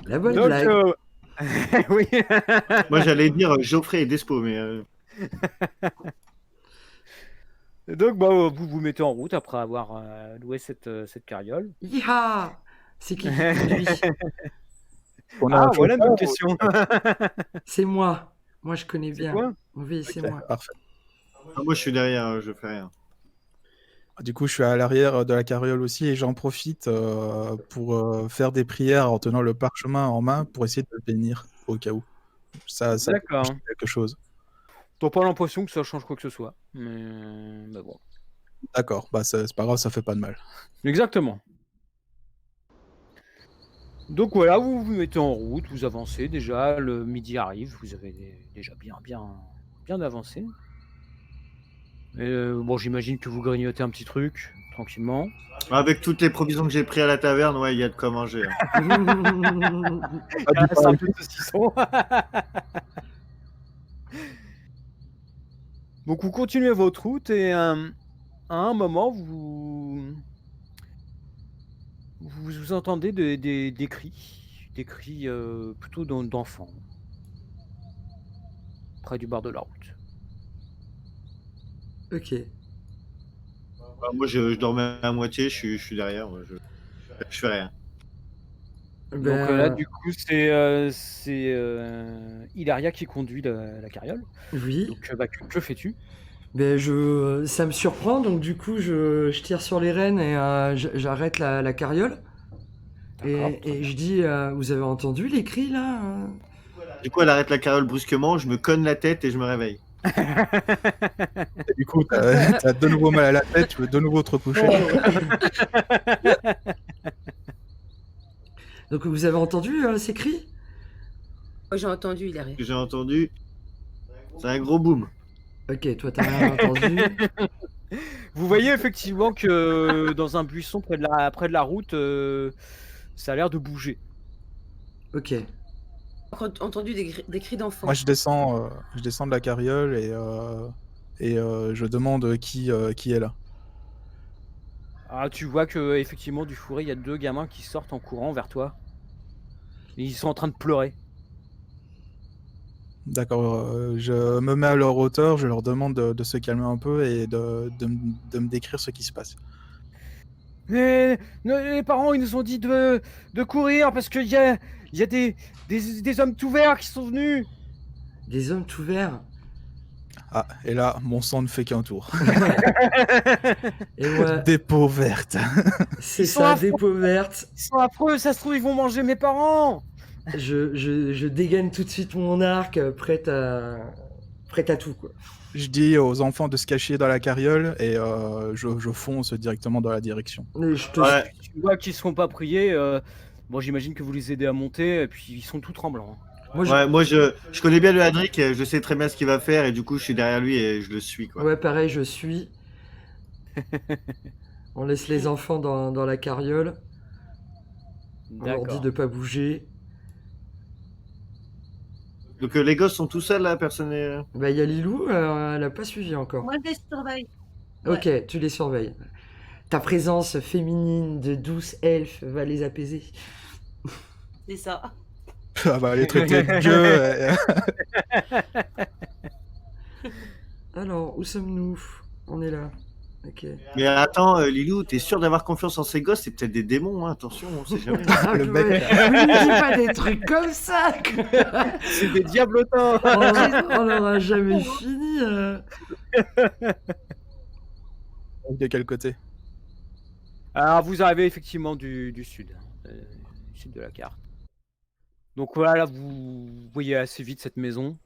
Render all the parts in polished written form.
La bonne Donc, blague. oui. Moi, j'allais dire Geoffrey et Despo, mais Donc, bah, vous vous mettez en route après avoir loué cette carriole. Hi-ha! C'est qui conduit? On a Ah, un voilà une bonne chauffeur ou question. C'est moi. Moi, je connais C'est bien. toi? Oui, c'est Ok, moi. parfait. moi, je suis derrière, je fais rien. Du coup, je suis à l'arrière de la carriole aussi et j'en profite pour faire des prières en tenant le parchemin en main pour essayer de le bénir au cas où. Ça peut D'accord. changer quelque chose. T'as pas l'impression que ça change quoi que ce soit. Mais bon. D'accord, bah c'est pas grave, ça fait pas de mal. Exactement. Donc voilà, vous vous mettez en route, vous avancez déjà, le midi arrive, vous avez déjà bien avancé. Bon, j'imagine que vous grignotez un petit truc, tranquillement. Avec toutes les provisions que j'ai prises à la taverne, ouais, il y a de quoi manger. Hein. Pas Il du reste un pain. peu de saucisson. Donc vous continuez votre route et à un moment, vous entendez des cris plutôt d'enfants, près du bord de la route. Ok. Bah, moi, je dormais à moitié, je suis derrière, moi, je fais rien. Donc là, Ben, du coup, c'est Hilaria qui conduit la carriole. oui. Donc, bah, que fais-tu? Ben, ça me surprend, donc du coup, je tire sur les rênes et j'arrête la carriole. D'accord, très Et bien. je dis, vous avez entendu les cris là? Du coup, elle arrête la carriole brusquement, je me conne la tête et je me réveille. Et du coup, t'as de nouveau mal à la tête, tu veux de nouveau te recoucher. Donc vous avez entendu ces cris? Moi, j'ai entendu, il Ce arrive. que j'ai entendu, c'est un gros boom. Ok, toi t'as rien entendu. Vous voyez effectivement que dans un buisson près de la route, ça a l'air de bouger. Ok. Entendu des cris d'enfants. Moi, je descends de la carriole et je demande qui est là. Ah, tu vois que effectivement du fourré, il y a 2 gamins qui sortent en courant vers toi. Et ils sont en train de pleurer. D'accord, je me mets à leur hauteur, je leur demande de se calmer un peu et de me décrire ce qui se passe. Mais les parents, ils nous ont dit de courir parce qu'il y a des hommes tout verts qui sont venus. Des hommes tout verts. Ah, et là, mon sang ne fait qu'un tour. Et moi, Des peaux vertes. c'est Ils sont ça, affreux. des peaux vertes. Ils sont affreux, ça se trouve, ils vont manger mes parents. Je dégaine tout de suite mon arc, prête à tout quoi. Je dis aux enfants de se cacher dans la carriole et je fonce directement dans la direction. Mais je te Ouais. Tu vois qu'ils se font pas prier. Bon, j'imagine que vous les aidez à monter, et puis ils sont tout tremblants. Moi, Ouais, moi, je connais bien le Hadrick, je sais très bien ce qu'il va faire, et du coup, je suis derrière lui et je le suis, quoi. Ouais, pareil, je suis. On laisse les enfants dans la carriole. On leur dit D'accord. de pas bouger. Donc, les gosses sont tout seuls, là, personne n'est... Bah, il y a Lilou, elle a pas suivi encore. Moi, je les surveille. Ok, tu les surveilles. Ta présence féminine de douce elfe va les apaiser. C'est ça. Ah bah, les traiter de gueux. Alors, où sommes-nous? On est là. Ok. Mais attends, Lilou, t'es sûr d'avoir confiance en ces gosses? C'est peut-être des démons, hein, attention, on sait jamais. Ah, Le mais mec. ne dis pas des trucs comme ça. C'est des diablotins. On n'aura jamais fini. De quel côté? Alors, vous arrivez effectivement du sud, du sud de la carte. Donc voilà, vous voyez assez vite cette maison.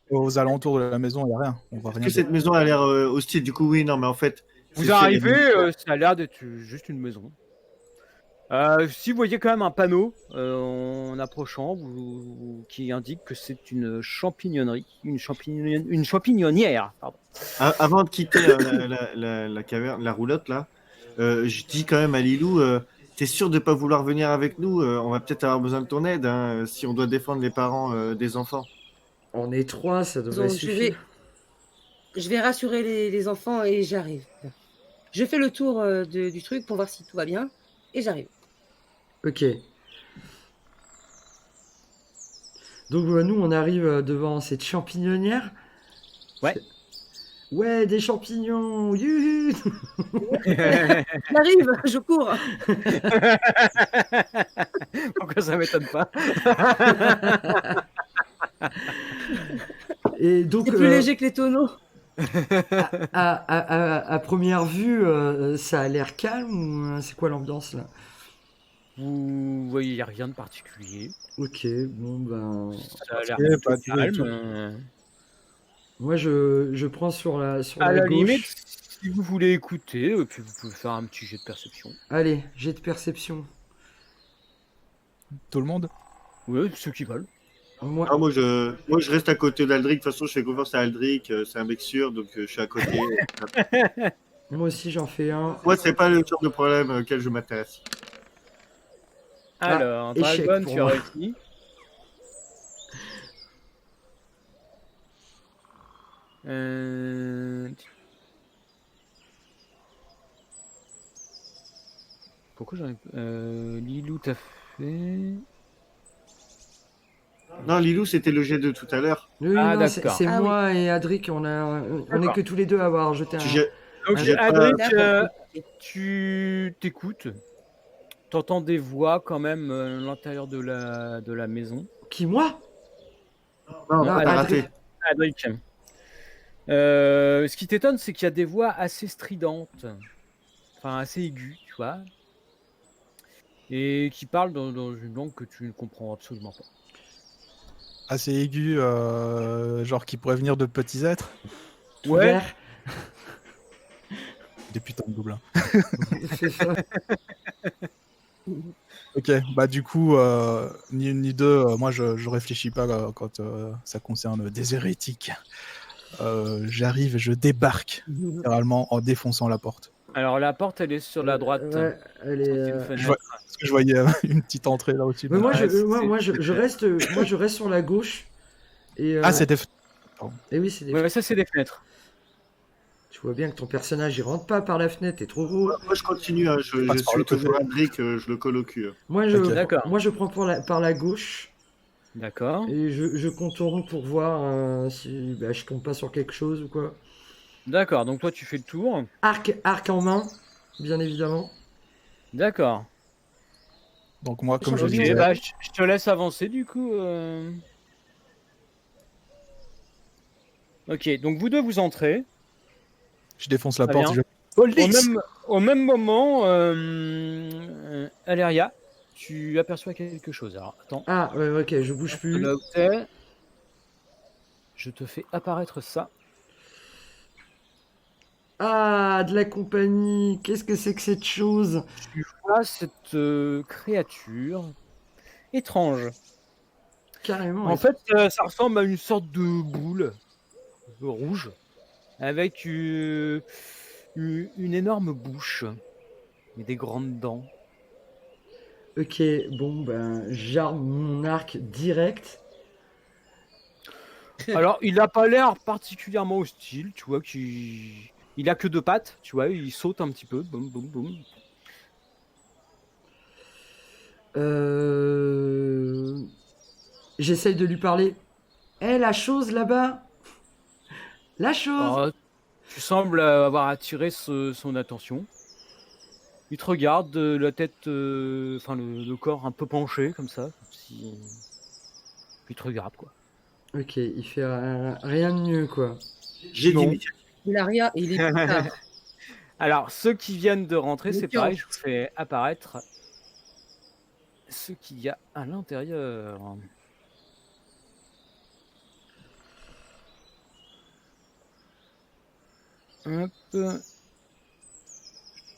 Aux alentours de la maison, il n'y a rien. On voit Est-ce rien. que cette maison a l'air hostile? Du coup, oui, non, mais en fait... c'est Vous sûr, il y a arrivez, des- ça a l'air d'être juste une maison. Si vous voyez quand même un panneau en approchant qui indique que c'est une champignonnerie, une champignonnière. Pardon. Avant de quitter la caverne, la roulotte, là, je dis quand même à Lilou, t'es sûr de pas vouloir venir avec nous? On va peut-être avoir besoin de ton aide, hein, si on doit défendre les parents des enfants. On est trois, ça devrait Donc, suffire. je vais rassurer les enfants et j'arrive. Je fais le tour du truc pour voir si tout va bien. Et j'arrive. Ok. Donc nous, on arrive devant cette champignonnière. Ouais. Ouais, des champignons. Youhou. J'arrive, je cours. Pourquoi ça m'étonne pas? Et donc, C'est plus léger que les tonneaux. à première vue, ça a l'air calme ou c'est quoi l'ambiance là? Vous voyez rien de particulier. Ok, bon ben, Ça a l'air Ok, plutôt pas de bruit et tout. calme. moi je prends sur la À la gauche. limite, si vous voulez écouter, puis vous pouvez faire un petit jet de perception. Allez, jet de perception. Tout le monde? Ouais, ceux qui veulent. Moi, Ah, moi, je reste à côté d'Aldric. De toute façon, je fais confiance à Aldric. C'est un mec sûr, donc je suis à côté. moi aussi j'en fais un. Moi, c'est pas le genre de problème auquel je m'intéresse. Alors, échec Dragon, pour tu as moi. réussi. Pourquoi j'en ai... Lilou, t'as fait... Non, Lilou, c'était le jet de tout à l'heure. Oui, Ah, non, c'est d'accord. Ah moi et Adric, on est D'accord. que tous les deux à avoir jeté Tu un. jettes- Donc, tu jettes pas- Adric, D'accord. tu t'écoutes. T'entends des voix quand même à l'intérieur de la maison. Qui, moi? Non, Non, t'as Aldric. raté. Adric. Ce qui t'étonne, c'est qu'il y a des voix assez stridentes. Enfin, assez aiguës, tu vois. Et qui parlent dans une langue que tu ne comprends absolument pas. Assez aigu, genre qui pourrait venir de petits êtres. Tout Ouais. vert. Des putains de gobelins. C'est ça. Ok, bah du coup, ni une ni deux, moi je réfléchis pas quand ça concerne des hérétiques. J'arrive et je débarque, littéralement, en défonçant la porte. Alors, la porte, elle est sur la droite. Ouais, elle est. C'est une fenêtre. Je vois- Parce que je voyais une petite entrée là au-dessus. Mais moi, Ouais, je reste sur la gauche. Et, Ah, c'était... et oui, c'est des. Ouais, ça, c'est des fenêtres. Tu vois bien que ton personnage il rentre pas par la fenêtre, t'es trop gros. Moi, je continue. Hein. Je passe par suis le côté. toujours Aldric. Je le colle au cul. Ok. D'accord. Moi je prends par la gauche D'accord. et je contourne pour voir si je tombe pas sur quelque chose ou quoi. D'accord, donc toi, tu fais le tour. Arc en main, bien évidemment. D'accord. Donc moi, comme je Ok, disais... bah, je te laisse avancer, du coup. Ok, donc vous deux, vous entrez. Je défonce la Très porte. bien. Au même moment, Aléria, tu aperçois quelque chose. Alors, attends. Ah ouais, ok, je bouge plus. Là où t'es, je te fais apparaître ça. Ah, de la compagnie, qu'est-ce que c'est que cette chose? Tu vois cette créature étrange. Carrément. En fait, ça ressemble à une sorte de boule rouge avec une énorme bouche et des grandes dents. Ok, bon ben j'arme mon arc direct. Alors, il n'a pas l'air particulièrement hostile, tu vois, il a que deux pattes, tu vois, il saute un petit peu, boum, boum, boum. J'essaye de lui parler. Eh, la chose là-bas! La chose! Alors, tu sembles avoir attiré son attention. Il te regarde, la tête, enfin le corps un peu penché comme ça, comme si... Puis il te regarde, quoi. Ok, il fait rien de mieux quoi. J'ai Non. dit. Ilaria, il est plus tard. Alors, ceux qui viennent de rentrer, c'est Méfiant. pareil, je vous fais apparaître ce qu'il y a à l'intérieur. Hop.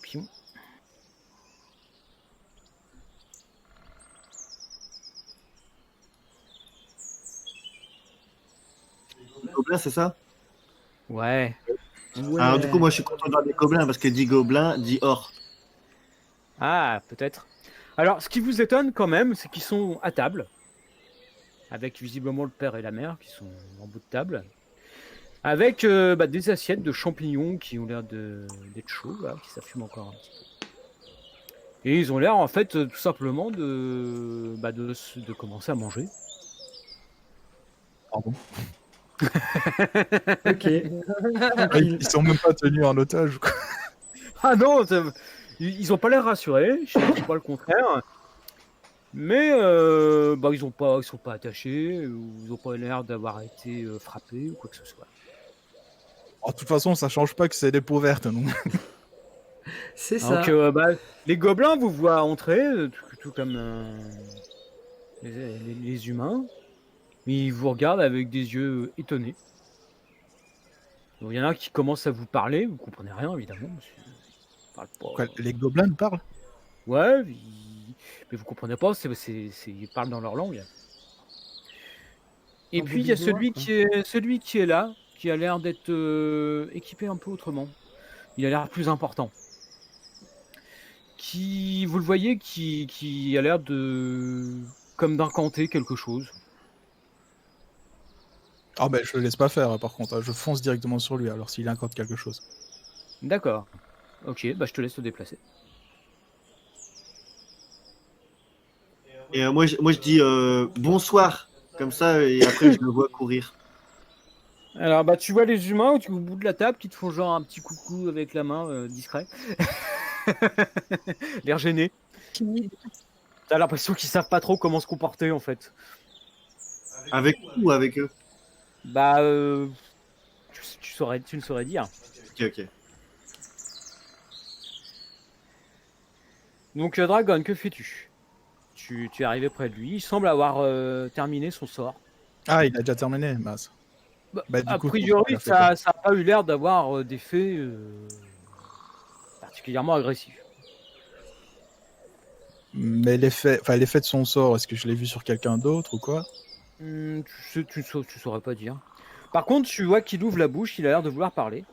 Pion. Gobelin, c'est ça? Ouais. Ouais. Alors, du coup, moi, je suis content d'avoir des gobelins parce que dit gobelin, dit or. Ah, peut-être. Alors, ce qui vous étonne quand même, c'est qu'ils sont à table, avec visiblement le père et la mère qui sont en bout de table, avec des assiettes de champignons qui ont l'air d'être chauds, là, qui s'affument encore un petit peu. Et ils ont l'air en fait tout simplement de commencer à manger. Pardon. Ok. Ah, Tranquille. ils sont même pas tenus en otage. Quoi. Ah non, ils ont pas l'air rassurés, je ne dis pas le contraire. Mais ils sont pas attachés, ou ils ont pas l'air d'avoir été frappés ou quoi que ce soit. Oh, de toute façon, ça change pas que c'est des peaux vertes. Non. C'est ça. Donc les gobelins vous voient entrer, tout comme les humains. Ils vous regardent avec des yeux étonnés. Donc, il y en a un qui commence à vous parler, vous comprenez rien évidemment. Parce qu'ils parlent pas. Quoi, les gobelins nous parlent? Ouais, mais vous comprenez pas, ils parlent dans leur langue. Et En puis il y a bobignois, quoi. celui qui est là, qui a l'air d'être équipé un peu autrement. Il a l'air plus important. Vous le voyez, qui a l'air comme d'incanter quelque chose. Ah ben, je le laisse pas faire, par contre. Je fonce directement sur lui, alors s'il incante quelque chose. D'accord. Ok, je te laisse te déplacer. Et moi, je dis bonsoir, comme ça, et après, je le vois courir. Alors tu vois les humains au bout de la table qui te font genre un petit coucou avec la main discret. L'air gêné. Timide. T'as l'impression qu'ils savent pas trop comment se comporter en fait. Avec nous ou avec eux? Tu ne saurais dire. Ok. Donc Dragon, que fais-tu? Tu es arrivé près de lui. Il semble avoir terminé son sort. Ah, il a déjà terminé, mince. Bah, du A coup, priori, il a fait quoi? ça n'a pas eu l'air d'avoir d'effet particulièrement agressif. Mais l'effet de son sort, est-ce que je l'ai vu sur quelqu'un d'autre ou quoi? Tu saurais pas dire. Par contre, tu vois qu'il ouvre la bouche, il a l'air de vouloir parler.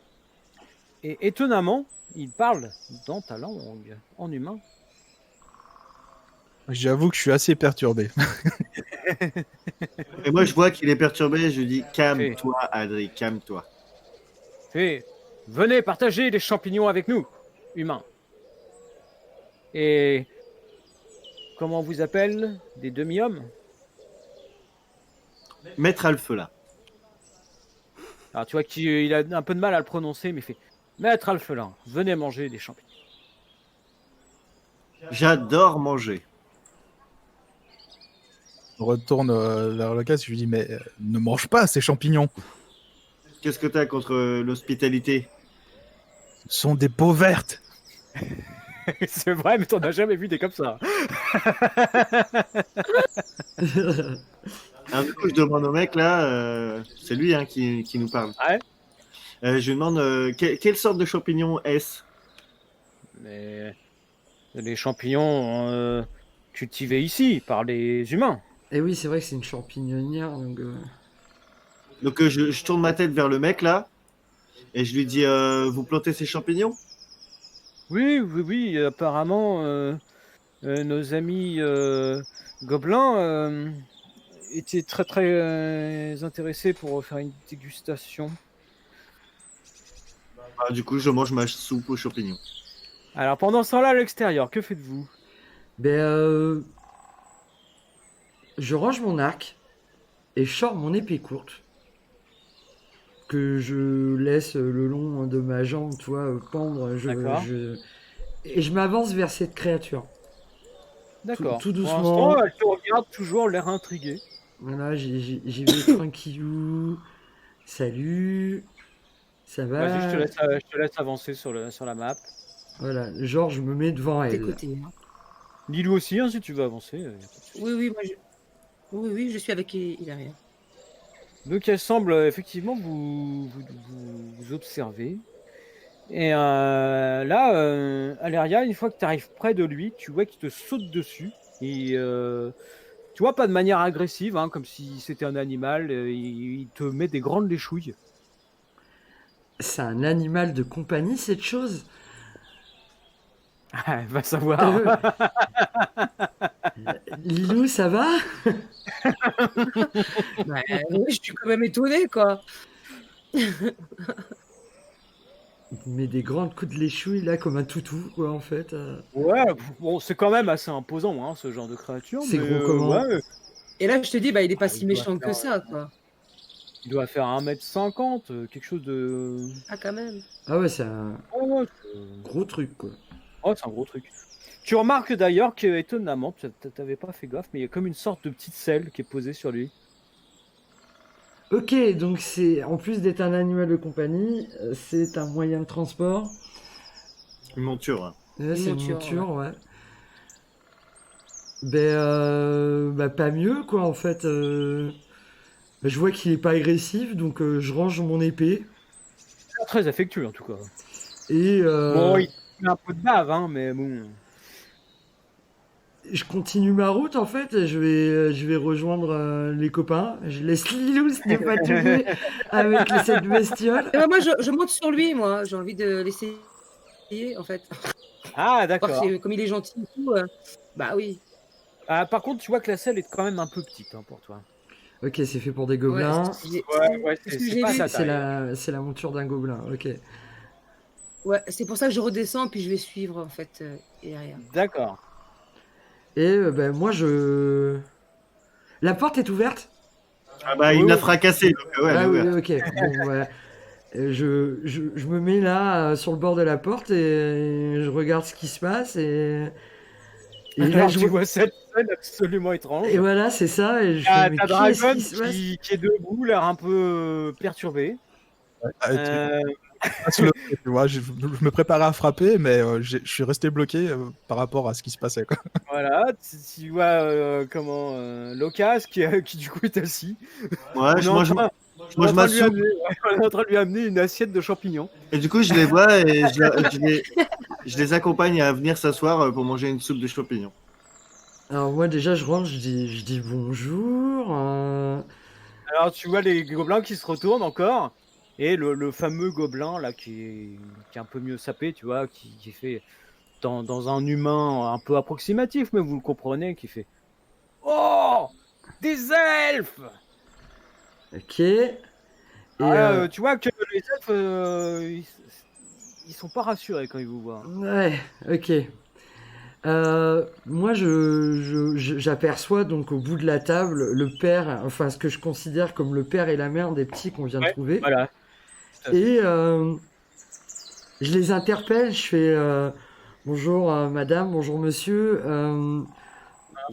Et étonnamment, il parle dans ta langue, en humain. J'avoue que je suis assez perturbé. Et moi, je vois qu'il est perturbé, je lui dis calme-toi, Adri, calme-toi. Venez partager les champignons avec nous, humains. Et comment on vous appelle? Des demi-hommes? Maître Alphelin. Alors tu vois qu'il a un peu de mal à le prononcer, mais il fait Maître Alphelin, venez manger des champignons. J'adore manger. Je retourne vers le casque, je lui dis, mais ne mange pas ces champignons. Qu'est-ce que t'as contre l'hospitalité? Ce sont des peaux vertes. C'est vrai, mais t'en as jamais vu des comme ça. Alors, du coup, je demande au mec là, c'est lui qui nous parle. Ouais. Je lui demande quelle sorte de champignon est-ce? Mais les champignons cultivés ici par les humains. Et oui, c'est vrai que c'est une champignon-nière, donc. Donc je tourne ma tête vers le mec là et je lui dis vous plantez ces champignons? Oui, apparemment nos amis gobelins étaient très très intéressés pour faire une dégustation. Du coup, je mange ma soupe aux champignons. Alors pendant ce temps-là à l'extérieur, que faites-vous? Ben, je range mon arc et je sors mon épée courte que je laisse le long de ma jambe, tu vois, pendre. D'accord. Et je m'avance vers cette créature. D'accord. Tout Pour doucement. l'instant, elle te regarde toujours, l'air intriguée. Voilà, j'y vais tranquillou. Salut. Ça va? Vas-y, je te laisse avancer sur la map. Voilà, genre je me mets devant Tes elle. côtés. Hein. Dis-lui aussi, hein, si tu veux avancer. Y a pas de souci. Oui, je suis avec Hilaria. Donc elle semble effectivement vous observer. Et là, Aléria, une fois que tu arrives près de lui, tu vois qu'il te saute dessus. Et tu vois, pas de manière agressive, hein, comme si c'était un animal. Il te met des grandes léchouilles. C'est un animal de compagnie, cette chose? Va savoir. Lilou, ça va? Oui, je suis quand même étonnée, quoi. il met des grandes coups de l'échouille là comme un toutou quoi en fait. Ouais, bon, c'est quand même assez imposant, hein, ce genre de créature. C'est mais, gros comment? ouais, Et là, je te dis, bah, il est pas il si doit méchant que faire, ça, quoi. il doit faire 1m50, quelque chose de. Ah, quand même. Ah ouais, c'est un Ouais, ouais, gros truc quoi. oh, c'est un gros truc. Tu remarques d'ailleurs que, étonnamment, t'avais pas fait gaffe, mais il y a comme une sorte de petite selle qui est posée sur lui. Ok, donc c'est en plus d'être un animal de compagnie, c'est un moyen de transport. Une monture. Hein. Ouais, c'est une monture, monture, ouais. Bah, pas mieux quoi en fait. Bah, je vois qu'il est pas agressif, donc je range mon épée Très affectueux en tout cas. et Bon, il met un peu de bave, hein, mais bon. je continue ma route en fait. Et je vais rejoindre les copains. Je laisse Lilou se dépatouiller avec cette bestiole. Et bah, moi, je monte sur lui, moi. J'ai envie de l'essayer, en fait. Ah, Voir d'accord. comme il est gentil et tout. Bah oui. Ah, par contre, tu vois que la selle est quand même un peu petite, hein, pour toi. Ok, c'est fait pour des Ouais, gobelins. Ouais, c'est ce que c'est j'ai pas vu. ça. C'est la monture d'un gobelin. Ok. Ouais, c'est pour ça que je redescends, puis je vais suivre, en fait, derrière. D'accord. Et ben moi je. La porte est ouverte? Ah bah, Oui, il l'a oui. fracassé, donc ouais, elle est Ah oui, ouverte. ok. Bon, ouais. Je me mets là sur le bord de la porte et je regarde ce qui se passe et là Alors, je tu vois. vois cette scène absolument Et étrange. voilà, c'est ça. Et je fais, T'as mais qu'est-ce Dragon qui se passe? qui est debout, l'air un peu perturbé. Ah, Euh, tu vois, je me préparais à frapper, mais je suis resté bloqué par rapport à ce qui se passait, quoi. voilà, tu vois comment Locas qui du coup est assis. Ouais, On est je en mange, train, je on est en mange ma train de lui soupe. amener, ouais, on est en train de lui amener une assiette de champignons. Et du coup, je les vois et je les accompagne à venir s'asseoir pour manger une soupe de champignons. Alors moi déjà je rentre, je dis bonjour. Alors tu vois les gobelins qui se retournent encore et le fameux gobelin là qui est un peu mieux sapé, tu vois, qui fait dans un humain un peu approximatif, mais vous le comprenez, qui fait oh des elfes. Ok. Et Ah, tu vois que les elfes ils sont pas rassurés quand ils vous voient. ouais, ok. Moi, j'aperçois donc au bout de la table le père, enfin ce que je considère comme le père et la mère des petits qu'on vient de Ouais, trouver. voilà, tout à fait. Et je les interpelle, je fais bonjour madame, bonjour monsieur.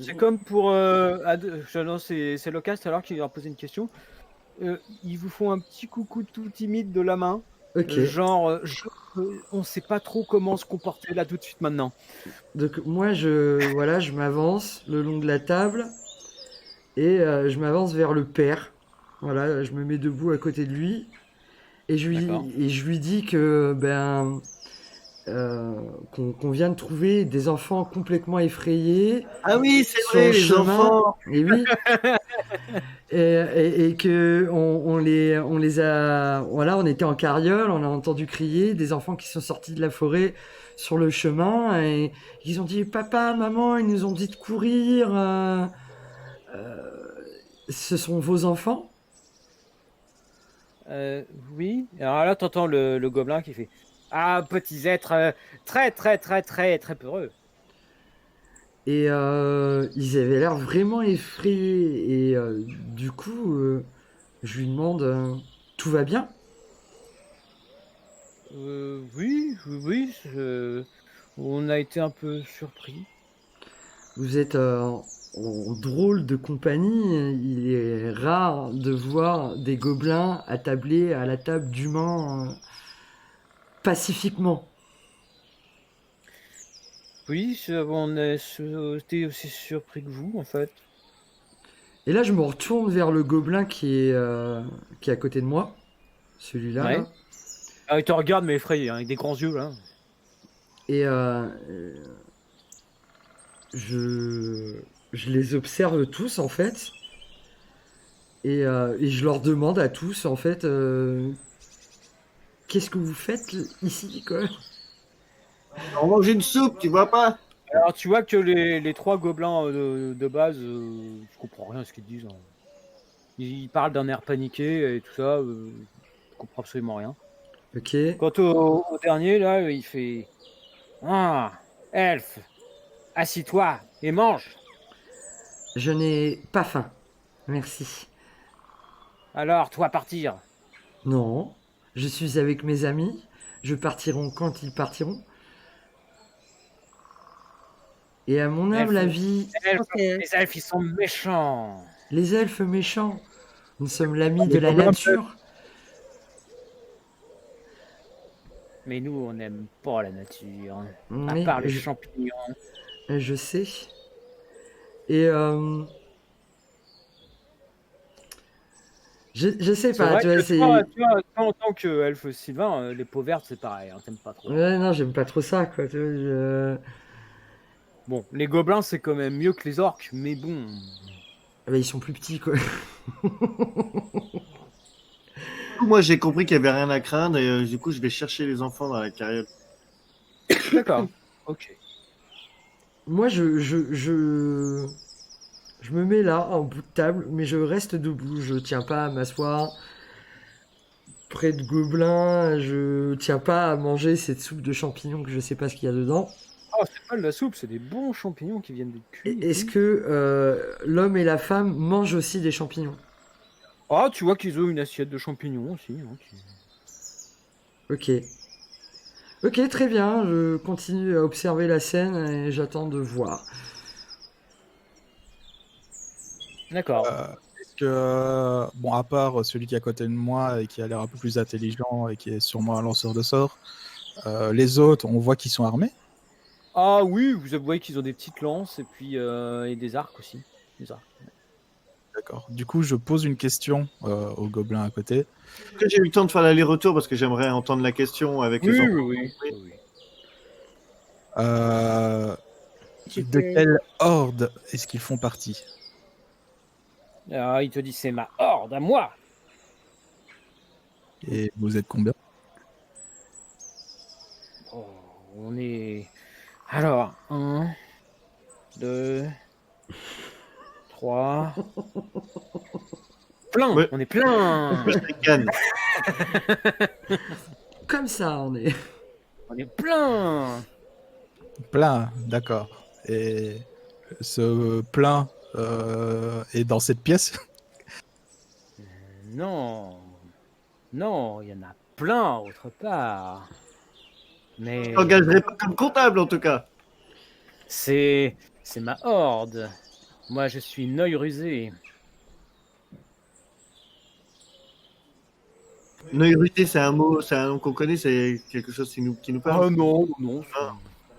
C'est comme pour non, c'est Locast alors qui leur posait une question. Ils vous font un petit coucou tout timide de la main, Ok. genre on sait pas trop comment se comporter là tout de suite maintenant. Donc moi, voilà, je m'avance le long de la table et je m'avance vers le père. Voilà, je me mets debout à côté de lui D'accord. et je lui dis que qu'on vient de trouver des enfants complètement effrayés Ah oui, c'est sur le vrai, les chemin. enfants. Et oui. Et que on les a, voilà, on était en carriole, on a entendu crier des enfants qui sont sortis de la forêt sur le chemin et ils ont dit papa, maman, ils nous ont dit de courir. Euh, ce sont vos enfants? Oui. Alors là, t'entends le gobelin qui fait ah petits êtres très très très très très peureux. Et ils avaient l'air vraiment effrayés. Et du coup, je lui demande tout va bien? Oui, oui, on a été un peu surpris. Vous êtes en drôle de compagnie. Il est rare de voir des gobelins attablés à la table d'humains pacifiquement. Oui, on a été aussi surpris que vous en fait. Et là, je me retourne vers le gobelin qui est à côté de moi. Celui-là, Ouais. là. Ah, il te regarde mais effrayé, hein, avec des grands yeux là. Et je, je les observe tous, en fait. Et je leur demande à tous, en fait, qu'est-ce que vous faites ici, quoi? On mange une soupe, tu vois pas? Alors tu vois que les trois gobelins de base, je comprends rien à ce qu'ils disent. Hein. Ils parlent d'un air paniqué et tout ça, je comprends absolument rien. Ok. Quant au dernier, là, il fait Ah, elfe, assis-toi et mange. Je n'ai pas faim. Merci. Alors, toi, partir. Non. Je suis avec mes amis. Je partiront quand ils partiront. Et à mon humble Elfe, avis, elfe, Ok. les elfes, ils sont méchants. les elfes méchants, nous sommes l'ami de Les la gobelins, nature. Mais nous, on n'aime pas la nature. À Oui, part les champignons. je sais. Et je sais C'est pas, vrai tu vois, que c'est. toi, en tant que elfe Sylvain, les peaux vertes, c'est pareil, hein, t'aimes pas trop. Ouais, non, j'aime pas trop ça, quoi. Tu vois, Bon, les gobelins, c'est quand même mieux que les orques, mais bon. ah bah, ils sont plus petits, quoi. Moi, j'ai compris qu'il y avait rien à craindre et du coup, je vais chercher les enfants dans la carriole. D'accord. Ok. Moi, je me mets là, en bout de table, mais je reste debout. Je tiens pas à m'asseoir près de gobelins. Je tiens pas à manger cette soupe de champignons que je sais pas ce qu'il y a dedans. Oh, c'est pas de la soupe, c'est des bons champignons qui viennent d'être cuits. Est-ce que l'homme et la femme mangent aussi des champignons? Oh, tu vois qu'ils ont une assiette de champignons aussi. Hein, Ok. Ok, très bien. Je continue à observer la scène et j'attends de voir. D'accord. Est-ce que, bon, à part celui qui est à côté de moi et qui a l'air un peu plus intelligent et qui est sûrement un lanceur de sorts, les autres, on voit qu'ils sont armés. Ah oui, vous voyez qu'ils ont des petites lances et puis et des arcs aussi. Des arcs. D'accord. Du coup, je pose une question au gobelin à côté. Est-ce que j'ai eu le temps de faire l'aller-retour parce que j'aimerais entendre la question avec les enfants? Oui. Euh, Tu de fais- quelle horde est-ce qu'ils font partie? Ah, il te dit c'est ma horde à moi. Et vous êtes combien? Oh, on est. Alors, 1, 2, 3. Plein, Ouais. on est plein. Je ricane. Comme ça, on est. On est plein. Plein, d'accord. Et ce plein est dans cette pièce? Non, non, il y en a plein autre part. Mais Je t'engagerai pas comme comptable en tout cas. c'est ma horde. Moi, je suis une œil rusé. Neuruté, c'est un mot, c'est un nom qu'on connaît, c'est quelque chose qui nous parle. Oh non, non.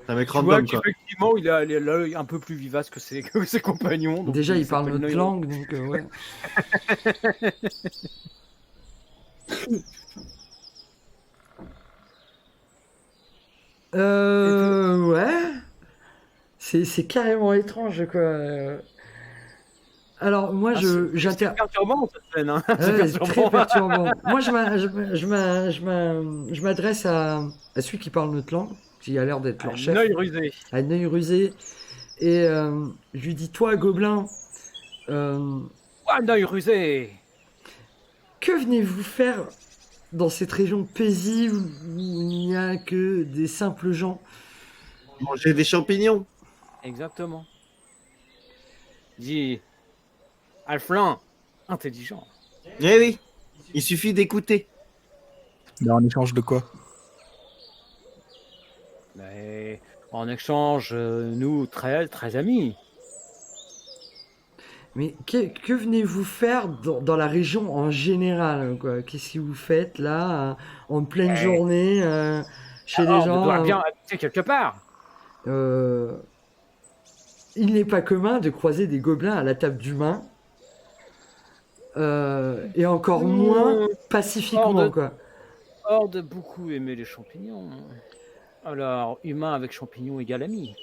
C'est un mec Tu vois random quoi. qu'effectivement, il a l'œil un peu plus vivace que que ses compagnons. Donc Déjà, il parle s'appelle notre Neuil- langue, donc ouais. Ouais. C'est carrément étrange, quoi. Alors, moi, Ah, c'est perturbant cette scène. Hein. C'est Ouais, c'est très perturbant. perturbant. Moi, je m'adresse à celui qui parle notre langue, qui a l'air d'être leur Un chef, œil rusé. à un œil rusé, et je lui dis, toi, gobelin, Un œil rusé. que venez-vous faire dans cette région paisible où il n'y a que des simples gens? Manger des champignons. Exactement. Dit Alflin, intelligent. Eh oui, il suffit d'écouter. Mais en échange de quoi? Mais en échange, nous, très amis. Mais que venez-vous faire dans la région en général, quoi? Qu'est-ce que vous faites là, en pleine Ouais. journée, chez les On gens? doit bien habiter quelque part. Il n'est pas commun de croiser des gobelins à la table d'humains. Et encore moins pacifiquement, Hors de- quoi. Horde beaucoup aimer les champignons. Alors, humain avec champignons égale ami.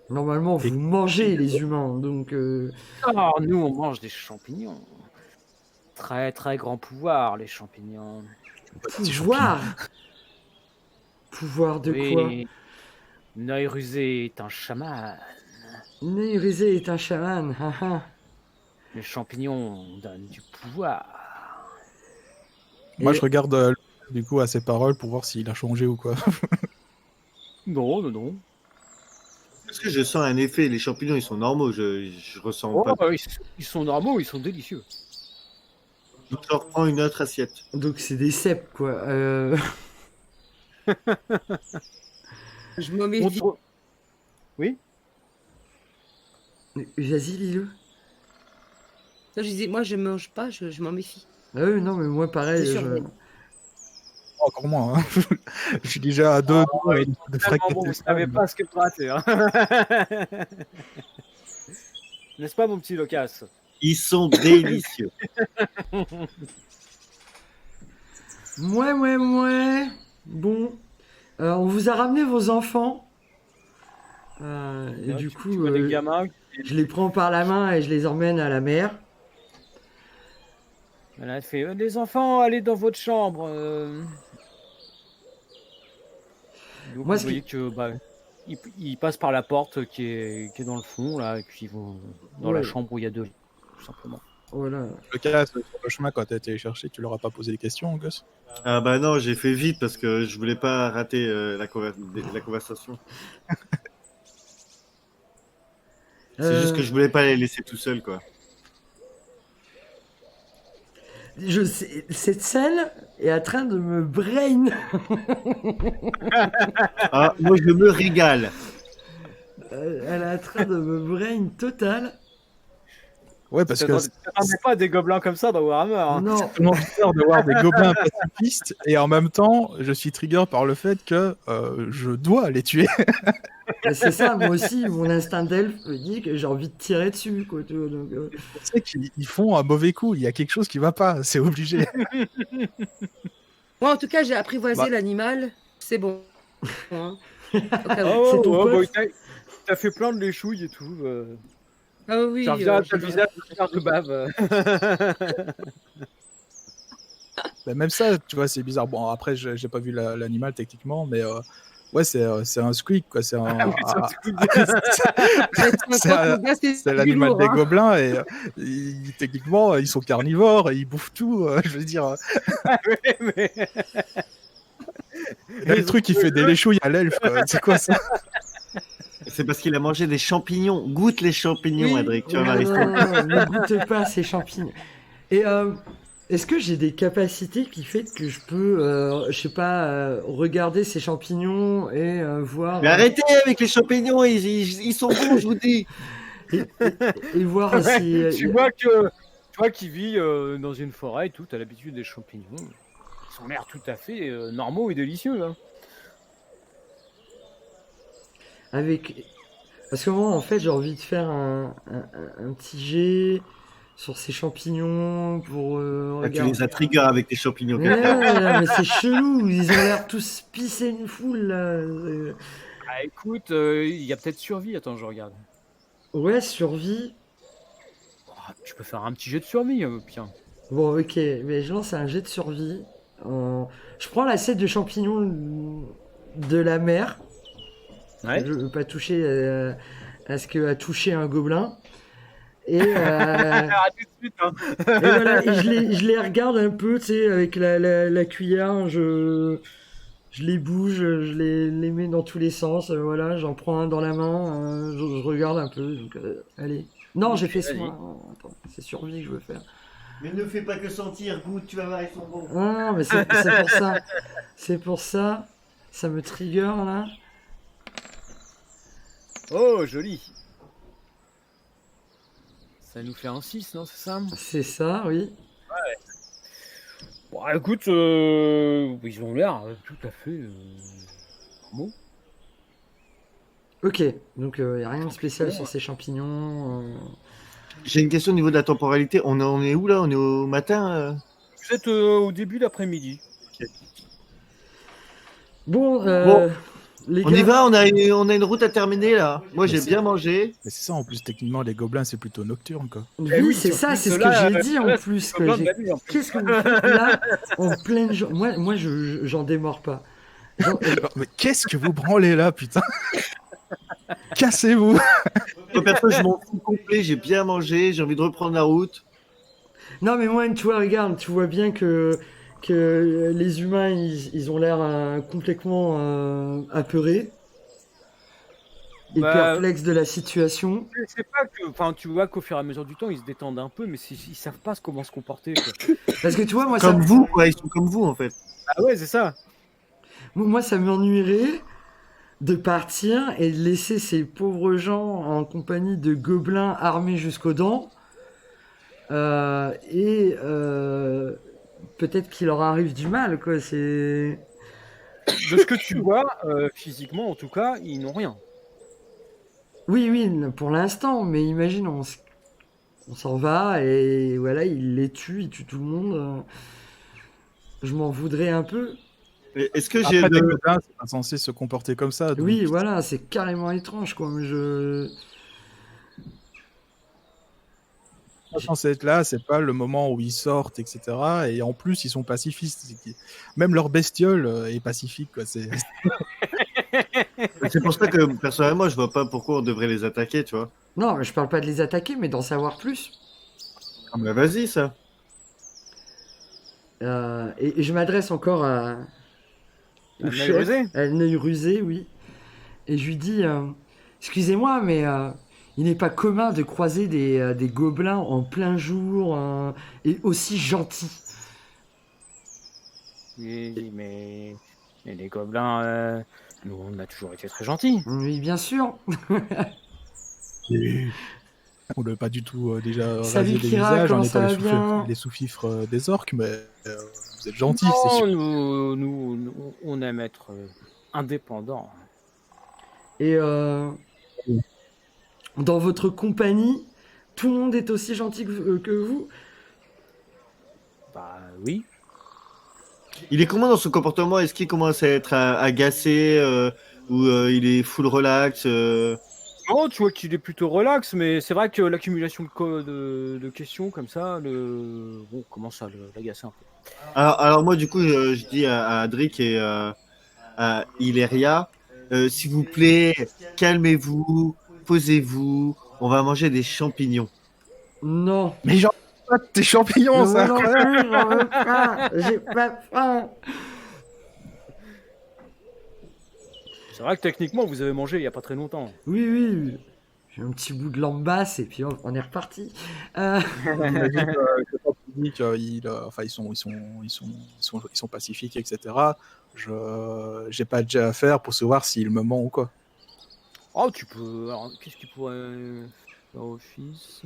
Normalement, vous mangez les humains, donc Alors, nous, on mange des champignons. Très grand pouvoir, les champignons. pouvoir. Pouvoir de quoi? Oui, Noy rusé est un chaman. Neirisé est un chaman. Haha. Les champignons donnent du pouvoir. Moi, Et- je regarde le du coup à ses paroles pour voir s'il a changé ou quoi. Non, non, non. Est-ce que je sens un effet? Les champignons, ils sont normaux. Je ressens Oh, pas. ils sont normaux, ils sont délicieux. Donc, je reprends une autre assiette. Donc c'est des cèpes, quoi. Je m'en On méfie. te- Oui. Vas-y, Lilou. Ça, je disais, moi, je mange pas, je m'en méfie. Ah oui, non, mais moi, pareil. Je surveille. Encore moins. Hein. Je suis déjà à 2 doigts de Tellement bon, vous savez pas ce que tu rater. Hein. N'est-ce pas, mon petit Locas? Ils sont délicieux. Ouais. Bon. On vous a ramené vos enfants. Et du Tu coup, vois des gamins. je les prends par la main et je les emmène à la mer. Voilà, elle fait les enfants, allez dans votre chambre. Donc Moi, vous ce voyez qui- que ils passent par la porte qui est dans le fond là, et puis ils vont dans la Ouais. chambre où il y a 2 lits, tout simplement. Voilà. Le cas sur le chemin quand t'as été les chercher, tu leur as pas posé des questions, Gus? Ah bah non, j'ai fait vite parce que je voulais pas rater la conversation. C'est juste que je voulais pas les laisser tout seuls, quoi. Je sais, cette scène est en train de me brain. Ah, moi, je me régale. Elle est en train de me brain total. Ouais, parce que T'attendais pas à des gobelins comme ça dans Warhammer. Hein. Non, c'est tellement bizarre de voir des gobelins pacifistes et en même temps, je suis trigger par le fait que je dois les tuer. mais c'est ça, moi aussi, mon instinct d'elfe me dit que j'ai envie de tirer dessus, quoi. Tu vois, donc, Je sais qu'ils font un mauvais coup, il y a quelque chose qui va pas, c'est obligé. Moi, en tout cas, j'ai apprivoisé Bah. l'animal. C'est bon. Hein. Au cas où. C'est ton pote T'as fait plein de léchouilles et tout. Ah oui, Tu reviens à je- le visage de bave. Bah, même ça, tu vois, c'est bizarre. Bon, après, j'ai pas vu l'animal techniquement, mais ouais, c'est un squeak, quoi. C'est un, c'est l'animal des gobelins et techniquement, ils sont carnivores et ils bouffent tout. Je veux dire, là, le truc, il fait des léchouilles à l'elfe, quoi. C'est quoi ça? C'est parce qu'il a mangé des champignons. Goûte les champignons, Oui. Adric. Tu vas Non, voir non, non, ne goûte pas ces champignons. Et est-ce que j'ai des capacités qui fait que je peux, je sais pas, regarder ces champignons et voir Mais arrêtez avec les champignons, ils sont bons, je vous dis. et voir Ouais, si tu vois qu'il vit dans une forêt et tout, t'as l'habitude des champignons. Ils ont l'air tout à fait normaux et délicieux. Hein. avec parce que moi en fait j'ai envie de faire un petit jet sur ces champignons pour Ah, tu regarder. les as trigger avec tes champignons. Mais, ouais, mais c'est chelou, ils ont l'air tous pisser une foule là. Ah, écoute, il y a peut-être survie. Attends, je regarde. Ouais, survie. Tu peux faire un petit jet de survie, Pierre. Bon, ok, mais je lance un jet de survie. Je prends l'assiette de champignons de la mer. Ouais. Je veux pas toucher à ce que a touché un gobelin. Et, Ah, tout de suite, hein. et voilà, et je les regarde un peu, tu sais, avec la cuillère, je les bouge, je les mets dans tous les sens, voilà, j'en prends un dans la main, je regarde un peu, donc allez. Non, j'ai fait Vas-y. soin. Attends, c'est survie que je veux faire. Mais ne fais pas que sentir, goûte, tu vas voir, ils sont bons. Ah, mais c'est pour ça. C'est pour ça. Ça me trigger là. Oh, joli. Ça nous fait un 6, non, c'est ça? C'est ça, oui. Bon, écoute, ils ont l'air tout à fait normaux. Ok, donc il n'y a rien de spécial sur ces champignons. J'ai une question au niveau de la temporalité. On est où là? On est au matin Vous êtes au début d'après-midi. Bon, les On gars. y va, on a une route à terminer là. Moi j'ai bien mangé. Mais c'est ça, en plus, techniquement, les gobelins, c'est plutôt nocturne, quoi. Oui, oui, c'est en ça, plus, c'est ce que là, j'ai dit en là, plus. c'est Que plein de j'ai- la nuit, en plus. Qu'est-ce que vous faites là en pleine journée? Moi, j'en démords pas. Mais qu'est-ce que vous branlez là, putain? Cassez-vous! Moi perso, je m'en fous complet. J'ai bien mangé. J'ai envie de reprendre la route. Non, mais moi, tu vois, regarde, tu vois bien que que les humains, ils ont l'air complètement apeurés et Bah, perplexes de la situation. c'est pas que, enfin, tu vois qu'au fur et à mesure du temps, ils se détendent un peu, mais ils savent pas comment se comporter, quoi. Parce que tu vois, moi, ça, Comme vous, quoi, ils sont comme vous en fait. Ah ouais, c'est ça. moi, ça m'ennuierait de partir et de laisser ces pauvres gens en compagnie de gobelins armés jusqu'aux dents. Et peut-être qu'il leur arrive du mal, quoi. C'est. De ce que tu vois, physiquement, en tout cas, ils n'ont rien. Oui, oui, pour l'instant, mais imagine, on s'en va et voilà, il les tue, il tue tout le monde. Je m'en voudrais un peu. Est-ce que j'ai Après, des le... gobelins, c'est pas censé se comporter comme ça. Donc, Oui, voilà, c'est carrément étrange, quoi. Mais pas censé être là, c'est pas le moment où ils sortent, etc. Et en plus, ils sont pacifistes. Même leur bestiole est pacifique, quoi. C'est pour ça que personnellement, je vois pas pourquoi on devrait les attaquer, tu vois. Non, je parle pas de les attaquer, mais d'en savoir plus. Ah bah vas-y, ça. Et je m'adresse encore au Un œil chef, rusé. à l'œil rusé, oui. Et je lui dis, excusez-moi, mais il n'est pas commun de croiser des gobelins en plein jour et aussi gentils. Mais les gobelins, nous, on a toujours été très gentils. Oui, bien sûr. On ne pas du tout déjà Salut raser les Kira, visages en comment étant ça va bien? les sous-fifres des orques, mais vous êtes gentils, c'est sûr. Non, nous, on aime être indépendants. Et dans votre compagnie, tout le monde est aussi gentil que vous? Bah oui. Il est comment dans son comportement? Est-ce qu'il commence à être agacé ou il est full relax Non, tu vois qu'il est plutôt relax, mais c'est vrai que l'accumulation de questions comme ça, bon, commence à l'agacer un peu. alors moi, du coup, je dis à Adric et à Ileria, s'il vous plaît, calmez-vous, posez-vous, on va manger des champignons. Non. Mais genre, tes champignons, Moi ça non plus, j'en veux pas. J'ai pas faim. C'est vrai que techniquement, vous avez mangé il y a pas très longtemps. Oui, oui. J'ai un petit bout de lampe basse et puis on est reparti. J'imagine que quand tu dis qu'ils sont pacifiques, etc. J'ai pas déjà affaire pour savoir s'il me ment ou quoi. Oh, tu peux. Alors, qu'est-ce qui pourrait faire office?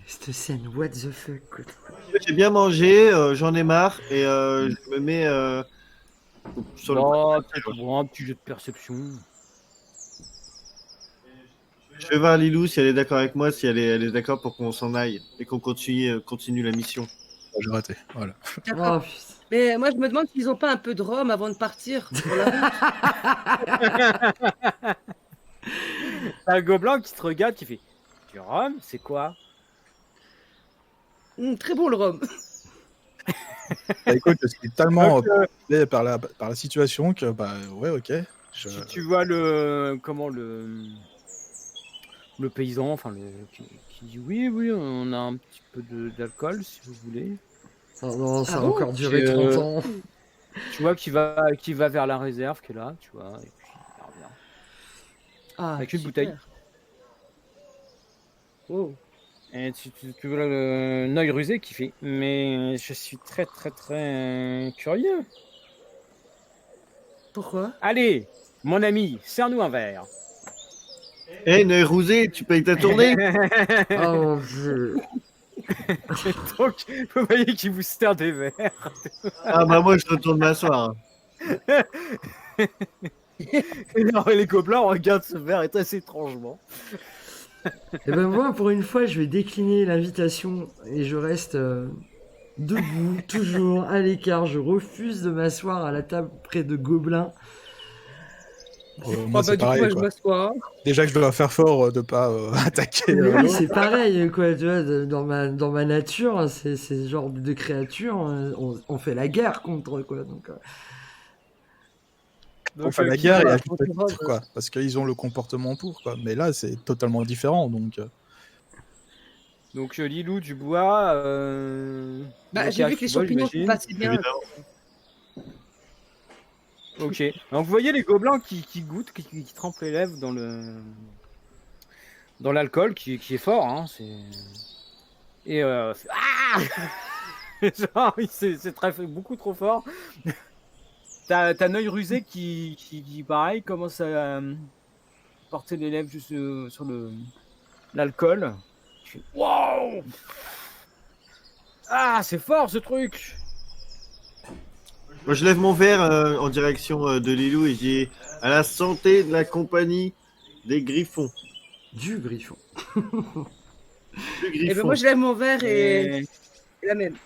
Cette scène, what the fuck, quoi. J'ai bien mangé, j'en ai marre et je me mets sur le... Oh, peut-être bon, un petit jeu de perception. Je vais voir Lilou si elle est d'accord avec moi, si elle est d'accord pour qu'on s'en aille et qu'on continue la mission. J'ai raté, voilà. D'accord. Oh, putain. Mais moi, je me demande s'ils n'ont pas un peu de rhum avant de partir pour la route. T'as un gobelin qui te regarde, qui fait du rhum, c'est quoi? Très bon le rhum. Bah, écoute, je suis tellement Donc, occupé par la situation que, bah, ouais, ok. si tu vois le paysan, enfin qui dit oui, on a un petit peu d'alcool si vous voulez. Oh non, ça Ah a bon encore duré Puis, 30 ans. Tu vois qu'il va vers la réserve qui est là, tu vois, et puis il revient. Ah, Avec une super. bouteille. Oh. Et tu vois le œil rusé qui fait mais je suis très très très curieux. Pourquoi? Allez, mon ami, serre-nous un verre. Hé, Neuil Rousé, tu payes ta tournée? Oh mon dieu. Donc, vous voyez qu'il vous sert des verres. Ah bah moi je retourne m'asseoir. Et alors, les gobelins regardent ce verre et très étrangement. Et ben moi, pour une fois, je vais décliner l'invitation et je reste debout, toujours à l'écart. Je refuse de m'asseoir à la table près de gobelins. Moi, Ah c'est bah du coup, pareil, moi, je quoi. m'assois. Déjà que je dois faire fort de pas attaquer. Mais oui, l'autre. c'est pareil, quoi. Tu vois, dans ma nature, c'est ce genre de créatures, on fait la guerre contre, quoi. Donc, Enfin, la qui guerre va et à juste titre, quoi. Parce qu'ils ont le comportement pour, quoi. Mais là, c'est totalement différent, donc. Donc Lilou, tu bois. Bah, j'ai Naka, vu que les tu bois, champignons j'imagine. passaient bien. Évidemment. Ok. Donc vous voyez les gobelins qui goûtent, qui trempent les lèvres dans l'alcool, qui est fort. Hein, et genre, c'est beaucoup trop fort. T'as Neuil Rusé qui pareil commence à porter les lèvres juste sur l'alcool. Tu fais, wow! Ah, c'est fort ce truc! Moi, je lève mon verre en direction de Lilou et je dis à la santé de la compagnie des Griffons. Du griffon. Du Et Griffon. ben moi, je lève mon verre et la même.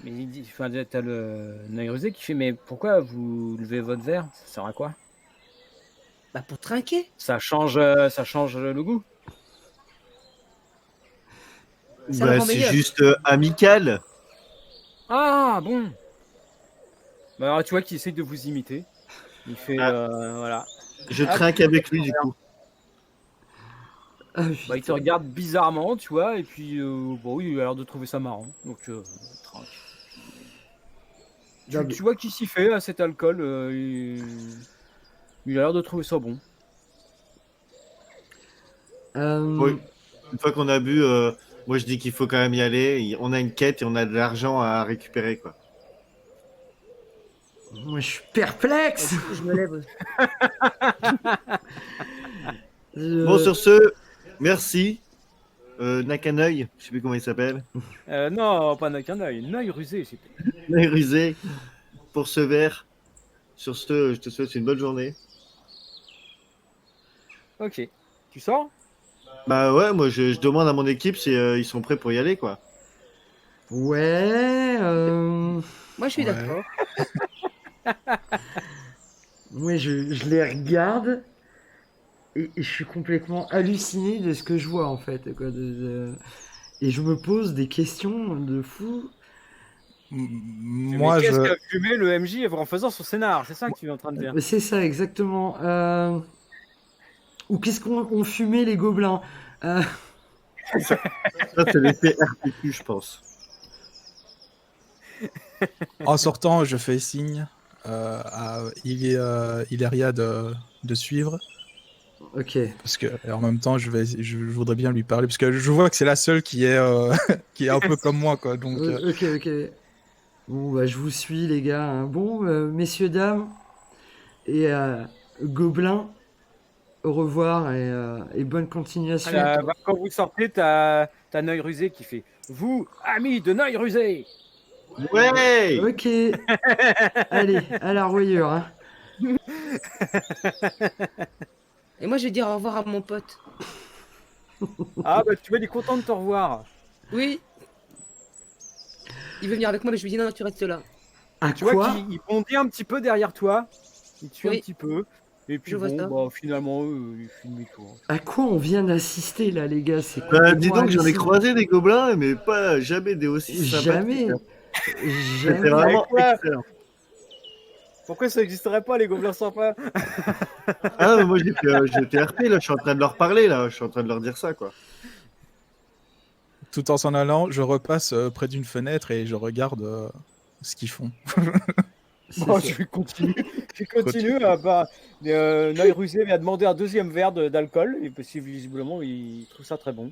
Mais il dit, enfin, t'as le Neuil Rusé qui fait, mais pourquoi vous levez votre verre? Ça sert à quoi? Bah, pour trinquer. Ça change le goût? Ça le Bah, rend c'est meilleur. juste amical. Ah bon. Bah, alors, tu vois qu'il essaye de vous imiter. Il fait voilà. Je Ah, trinque avec lui du coup. Ah, Bah, il te regarde bizarrement, tu vois, et puis bon, il a l'air de trouver ça marrant. Donc trinque. Non, mais- Tu vois qu'il s'y fait à cet alcool. Il a l'air de trouver ça bon. Oui. Une fois qu'on a bu, moi je dis qu'il faut quand même y aller. On a une quête et on a de l'argent à récupérer quoi. Moi, je suis perplexe. Je me lève. Bon, sur ce, merci. Nakanoï, je sais plus comment il s'appelle. Non, pas qu'un œil. Neuil Rusé, c'est L'œil rusé pour ce verre. Sur ce, je te souhaite une bonne journée. ok. Tu sors? Bah ouais, moi je demande à mon équipe si ils sont prêts pour y aller quoi. Ouais. Moi, je suis Ouais. d'accord. Ouais, je les regarde et je suis complètement halluciné de ce que je vois en fait. Quoi, et je me pose des questions de fou. Moi, Mais qu'est-ce je. qu'a fumé le MJ en faisant son scénar? C'est ça que tu es en train de dire. C'est ça exactement. Ou qu'est-ce qu'on fumait les gobelins? Ça c'est l'effet RPQ je pense. En sortant, je fais signe à Iléria de suivre. Ok. Parce que en même temps, je voudrais bien lui parler. Parce que je vois que c'est la seule qui est, qui est un peu comme moi. Quoi, donc, Ok, ok. Bon, bah, je vous suis, les gars. Hein. Bon, messieurs, dames et gobelins, au revoir et bonne continuation. Bah, quand vous sortez, t'as Neuil Rusé qui fait vous, amis de Neuil Rusé. Ouais. Ok. Allez, à la revoyure. Hein. Et moi, je vais dire au revoir à mon pote. Ah bah tu vois, il est content de te revoir. Oui. Il veut venir avec moi, mais je lui dis non, tu restes là. À Tu vois quoi? qu'il bondit un petit peu derrière toi. Il te suit Oui. un petit peu. Et puis Je vois bon, ça. bah, finalement, il fait demi-tour. À quoi on vient d'assister là, les gars? C'est Bah dis complètement donc j'en ai hallucinant. croisé des gobelins mais pas jamais des aussi sympathiques. Jamais. hein. C'était Jamais. vraiment Avec quoi excellent. Pourquoi ça n'existerait pas les gobelins sympas? Ah non, mais moi j'étais RP là, je suis en train de leur parler là, je suis en train de leur dire ça quoi. tout en s'en allant, je repasse près d'une fenêtre et je regarde ce qu'ils font. C'est Bon, ça. je continue. Neuil Rusé vient demander un deuxième verre d'alcool. Et parce que visiblement, il trouve ça très bon.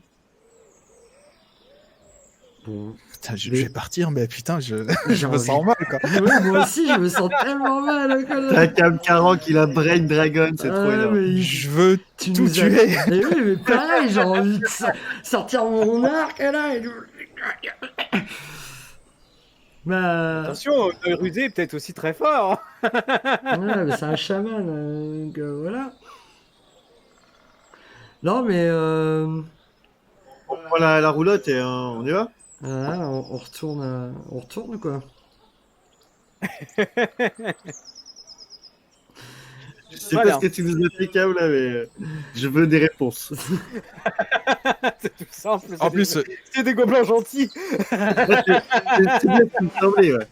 Bon. Putain, je Mais- vais partir, mais putain, je J'ai me sens envie. mal. Quoi. Ouais, moi aussi, je me sens tellement mal. Quoi, là. T'as Cam Caran qui l'a Brain Dragon, c'est trop Ah, énorme. mais Je veux tu tout nous as- tuer. Mais oui, mais pareil, j'ai envie de sortir mon arc là. Et... Bah, Attention, Neuil Rusé est peut-être aussi très fort. ouais, mais c'est un chaman, donc voilà. Non, mais On prend la roulotte et on y va. voilà, on retourne quoi. Je sais Voilà. pas ce que tu nous as fait, Cam, là, mais je veux des réponses. C'est tout simple. En plus, c'est des gobelins gentils. C'est bien ce qui me semblait, ouais.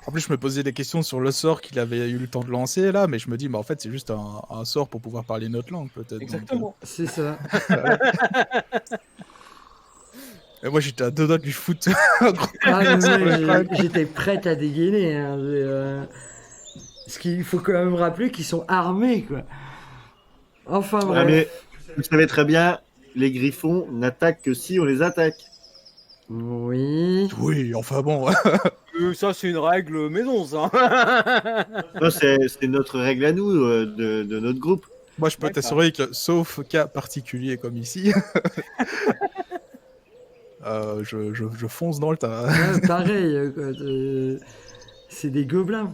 En plus, je me posais des questions sur le sort qu'il avait eu le temps de lancer là, mais je me dis, en fait, c'est juste un sort pour pouvoir parler notre langue, peut-être. Exactement. C'est ça. Et moi, j'étais à 2 doigts du foot. Ah, mais moi, j'étais prête à dégainer. Hein. Parce qu'il faut quand même rappeler qu'ils sont armés, quoi. Enfin, Ah, bref. mais vous savez très bien, les griffons n'attaquent que si on les attaque. Oui. Oui, enfin bon. Ça, c'est une règle maison, ça. Non, c'est notre règle à nous, de notre groupe. Moi, je peux D'accord. t'assurer que, sauf cas particulier comme ici, je fonce dans le tas. Ouais, pareil, quoi. C'est des gobelins.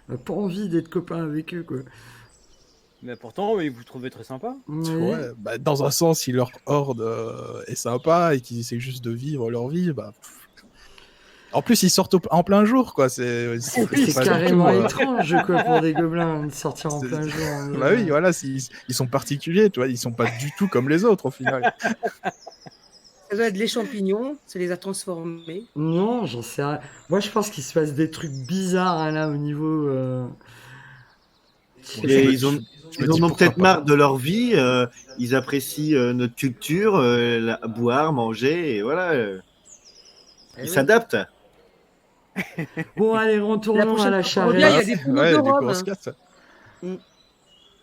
On a pas envie d'être copain avec eux, quoi. Mais pourtant, ils vous trouvez très sympa. Oui. Ouais, bah, dans un sens, si leur horde est sympa et qu'ils essaient juste de vivre leur vie, bah. En plus, ils sortent en plein jour, quoi. C'est C'est pas carrément du tout, étrange, quoi, pour des gobelins de sortir en C'est- plein jour. Bah oui, voilà, ils sont particuliers, tu vois, ils sont pas du tout comme les autres au final. Ça doit être les champignons, ça les a transformés. Non, j'en sais rien. Moi, je pense qu'il se passe des trucs bizarres, hein, là, au niveau... je sais Et pas. ils en Je me dis, ont pourquoi peut-être pas. marre de leur vie, ils apprécient notre culture, boire, manger, et voilà. Eh Ils oui. s'adaptent. Bon, allez, La retournons prochaine à la fois qu'on revient, il y a charrette. des pneus Ouais, de du coup, Rome. on se casse.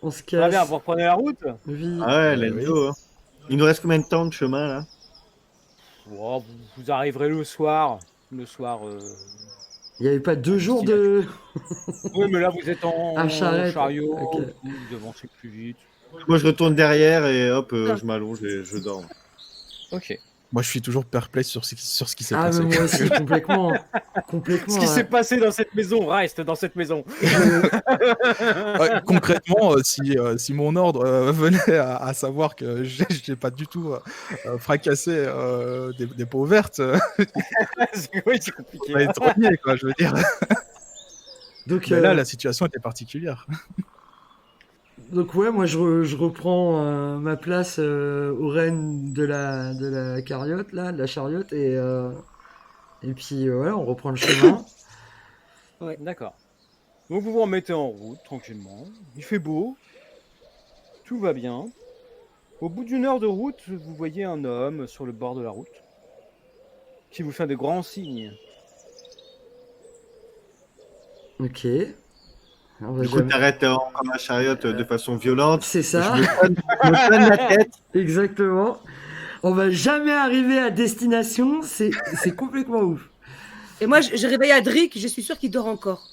On se Très bien, casse. vous reprenez la route. Oui. Ah ouais, oui. let's go, hein. Il nous reste combien de temps de chemin, là? Oh, vous arriverez le soir. Le soir. Il n'y avait pas 2 jours de... Oui, mais là, vous êtes en À Charrette. chariot. Ok. Vous avancez plus vite. Moi, je retourne derrière et hop, je m'allonge et je dors. Ok. Moi, je suis toujours perplexe sur ce qui s'est Ah, passé. mais moi aussi, complètement. Complètement. Ce qui s'est ouais. passé dans cette maison reste dans cette maison. Ouais, concrètement, si mon ordre venait à savoir que j'ai pas du tout fracassé des peaux vertes, Oui, c'est compliqué. ça va être renié, quoi, je veux dire. Donc, Mais là, la situation était particulière. donc ouais, moi je reprends ma place au rêne de la carriote, là, de la chariote, et puis voilà, on reprend le chemin. D'accord. Donc vous vous remettez en route tranquillement. Il fait beau. Tout va bien. Au bout d'une heure de route, vous voyez un homme sur le bord de la route qui vous fait de grands signes. Ok. On va Du coup, jamais- t'arrêtes encore la chariote de façon violente. C'est ça, Je me donne la tête. exactement. On va jamais arriver à destination, c'est complètement ouf. Et moi, je réveille Adric, je suis sûre qu'il dort encore.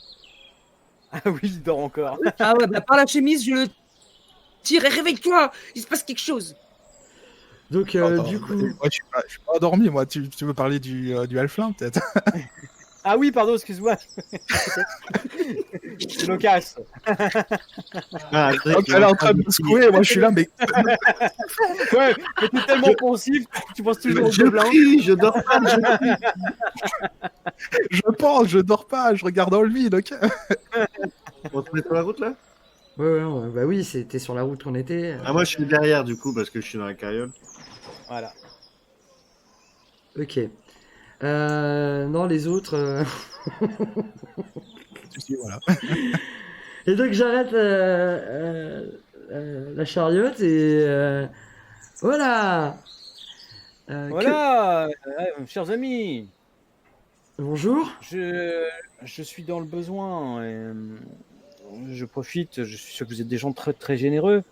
Ah oui, il dort encore. Ah ouais, bah par la chemise, je le tire et réveille-toi, il se passe quelque chose. Donc Attends, du coup, moi, je suis pas endormi, moi. Tu veux parler du Halfling, peut-être? Ah oui, pardon, excuse-moi. Je le casse. Ah, Donc, elle est en train de me secouer, moi, je suis là, mais Ouais, mais t'es tellement pensif, tu penses toujours au Je gobelin. prie, je dors pas, je prie. je pense, je dors pas, je regarde dans le vide, ok? On se met sur la route, là? ouais, bah oui, c'était sur la route qu'on était. Ah, moi, je suis derrière, du coup, parce que je suis dans la carriole. Voilà. Ok. Non, les autres. Si, voilà. Et donc j'arrête la chariote et voilà. Voilà, chers amis, Bonjour. je suis dans le besoin. Je profite, je suis sûr que vous êtes des gens très très généreux.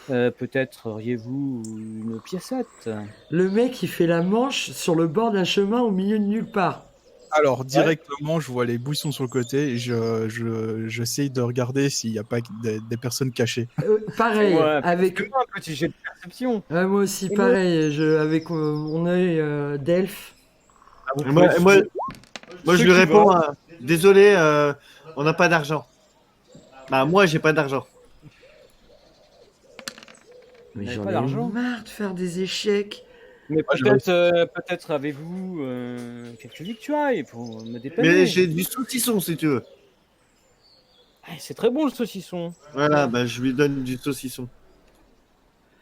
Peut-être auriez-vous une piécette? Le mec il fait la manche sur le bord d'un chemin au milieu de nulle part. Alors, directement, je vois les buissons sur le côté et j'essaye de regarder s'il n'y a pas des personnes cachées. Pareil, Ouais, avec fais-moi un petit jet de perception. moi aussi Et pareil, avec mon œil d'elfe. Et moi, je lui réponds, désolé, on n'a pas d'argent. Bah, moi, j'ai pas d'argent. Mais Vous avez j'en pas ai d'argent marre de faire des échecs. Mais Moi, je peut-être avez-vous quelques victuailles pour me dépanner. Mais j'ai du saucisson, si tu veux. Ah, c'est très bon le saucisson. Voilà, bah, je lui donne du saucisson.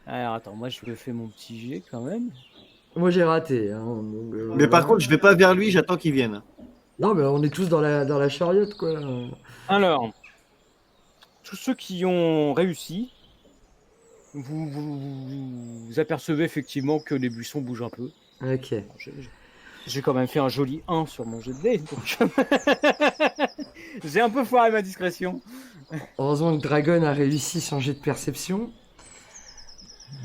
Alors attends, moi je fais mon petit jet quand même. Moi j'ai raté. Hein, donc, Mais par voilà. contre, je vais pas vers lui, j'attends qu'il vienne. Non, mais on est tous dans la chariote, quoi. Alors, tous ceux qui ont réussi, vous apercevez effectivement que les buissons bougent un peu. Ok. J'ai quand même fait un joli 1 sur mon jet de dés, donc j'ai un peu foiré ma discrétion. Heureusement que Dragon a réussi son jet de perception.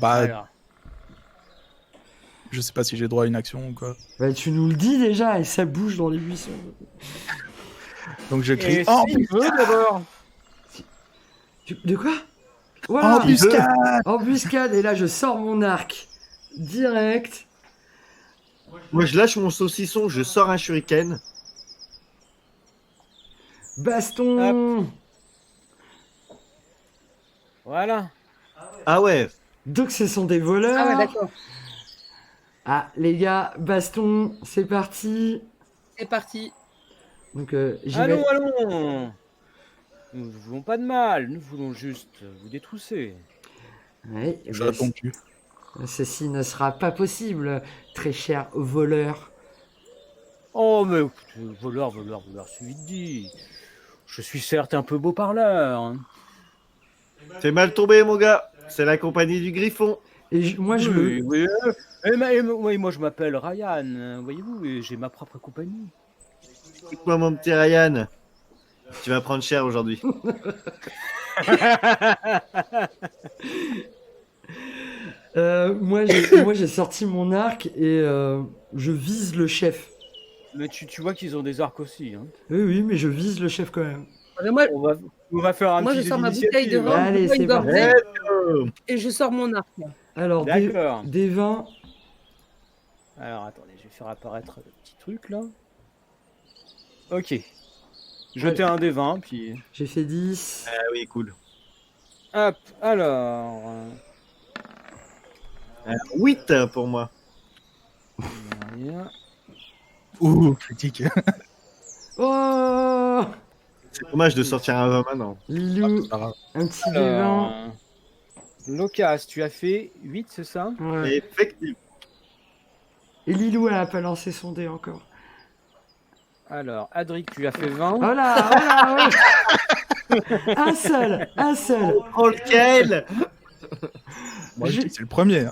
Bah, Alors, je sais pas si j'ai droit à une action ou quoi. Bah, tu nous le dis déjà, et ça bouge dans les buissons. Donc je crie et oh, s'il veut d'abord. De quoi? Voilà, embuscade. embuscade, et là je sors mon arc direct. Moi, je lâche mon saucisson, je sors un shuriken. Baston. Voilà. Ah ouais, Donc ce sont des voleurs. Ah ouais, d'accord. Ah, les gars, baston, c'est parti. C'est parti. Donc j'y vais. Allons, allons. Nous ne voulons pas de mal, nous voulons juste vous détrousser. Ouais, Je bah, réponds plus. ceci ne sera pas possible, très cher voleur. Oh, mais écoute, voleur, c'est vite dit. Je suis certes un peu beau parleur. Hein. t'es mal tombé, mon gars. C'est la compagnie du Griffon. Et moi je Oui, me... oui, oui, moi je m'appelle Ryan, voyez-vous, et j'ai ma propre compagnie. Écoute-moi, mon petit Ryan. Tu vas prendre cher aujourd'hui. moi j'ai sorti mon arc et je vise le chef. Mais tu vois qu'ils ont des arcs aussi. Hein. Oui, mais je vise le chef quand même. Moi, On va faire un moi petit je jeu sors ma bouteille de d'initiative, vin, hein. Allez, je bois c'est une gorgée Oh. et je sors mon arc. Là. Alors, D'accord. des 20. Alors attendez, je vais faire apparaître le petit truc là. Ok. Jetez un des 20, puis. J'ai fait 10. Ah oui, cool. Hop, alors. 8 pour moi. Rien. Ouh, critique. Oh C'est dommage de sortir un 20 maintenant. Lilou, C'est pas grave. un petit des Alors, 20. Locas, tu as fait 8, c'est ça? Ouais. Effectivement. Et Lilou, elle a pas lancé son dé encore. Alors, Adric, tu as fait 20. Oh là, ouais. Un seul. Oh, lequel? Moi, Je- c'est le premier.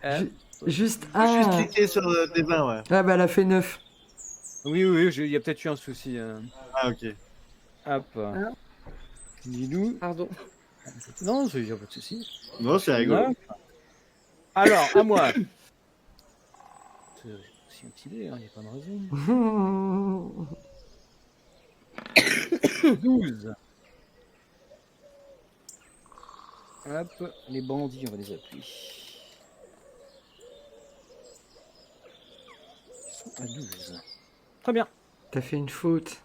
Hein. Juste Juste un. cliquer sur des 20, ouais. Ah bah, elle a fait 9. Oui, il y a peut-être eu un souci. Ah, ok. Hop. Lilou. Pardon. Non, il n'y a pas de souci. Non, c'est rigolo. Hop. Alors, à moi. C'est aussi un petit dé, il n'y a pas de raison. 12. Hop, les bandits, on va les appeler. Ils sont à 12. Très bien. T'as fait une faute.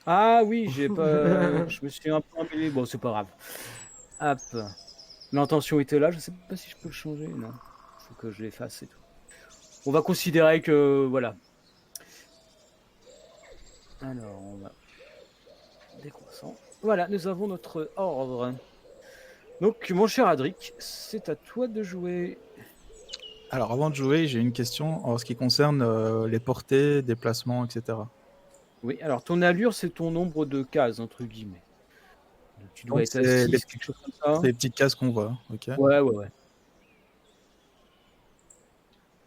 Ah oui, j'ai pas. Je me suis un peu emmêlé. Bon, c'est pas grave. Hop. L'intention était là, je sais pas si je peux le changer. Non. Faut que je l'efface et tout. On va considérer que. Voilà. Alors, on va. Décroissant. Voilà, nous avons notre ordre. Donc, mon cher Adric, c'est à toi de jouer. Alors, avant de jouer, j'ai une question en ce qui concerne les portées, déplacements, etc. Oui, alors ton allure, c'est ton nombre de cases, entre guillemets. Donc, tu dois Donc, être à c'est 6, les- quelque chose comme ça. C'est les petites cases qu'on voit. Ok. Ouais.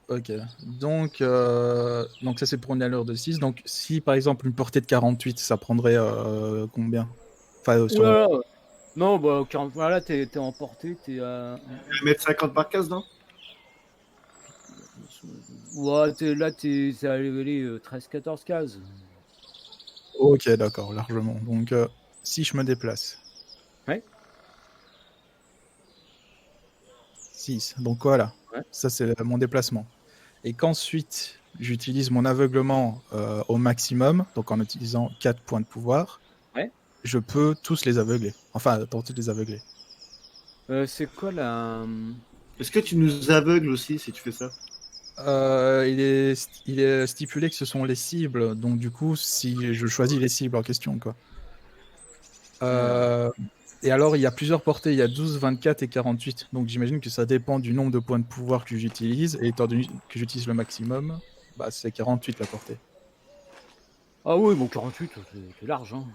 Ok. Donc ça, c'est pour une allure de 6. Donc, si par exemple une portée de 48, ça prendrait combien? Enfin, sur- Oula. Non, bah, 40, voilà, t'es emporté, t'es à. Je vais mettre 50 par case, non? Ouais, c'est à leveler 13-14 cases. Ok, d'accord, largement. Donc, si je me déplace. Ouais. 6. Donc voilà. Ouais. Ça, c'est mon déplacement. Et qu'ensuite, j'utilise mon aveuglement au maximum, donc en utilisant 4 points de pouvoir. Ouais. Je peux tous les aveugler. Enfin, tenter de les aveugler. C'est quoi la. Est-ce que tu nous aveugles aussi si tu fais ça? Il est stipulé que ce sont les cibles, donc du coup, si je choisis les cibles en question, quoi. Et alors, il y a plusieurs portées, il y a 12, 24 et 48. Donc j'imagine que ça dépend du nombre de points de pouvoir que j'utilise. Et étant donné que j'utilise le maximum, bah, c'est 48 la portée. Ah oui, bon, 48, c'est large. Hein.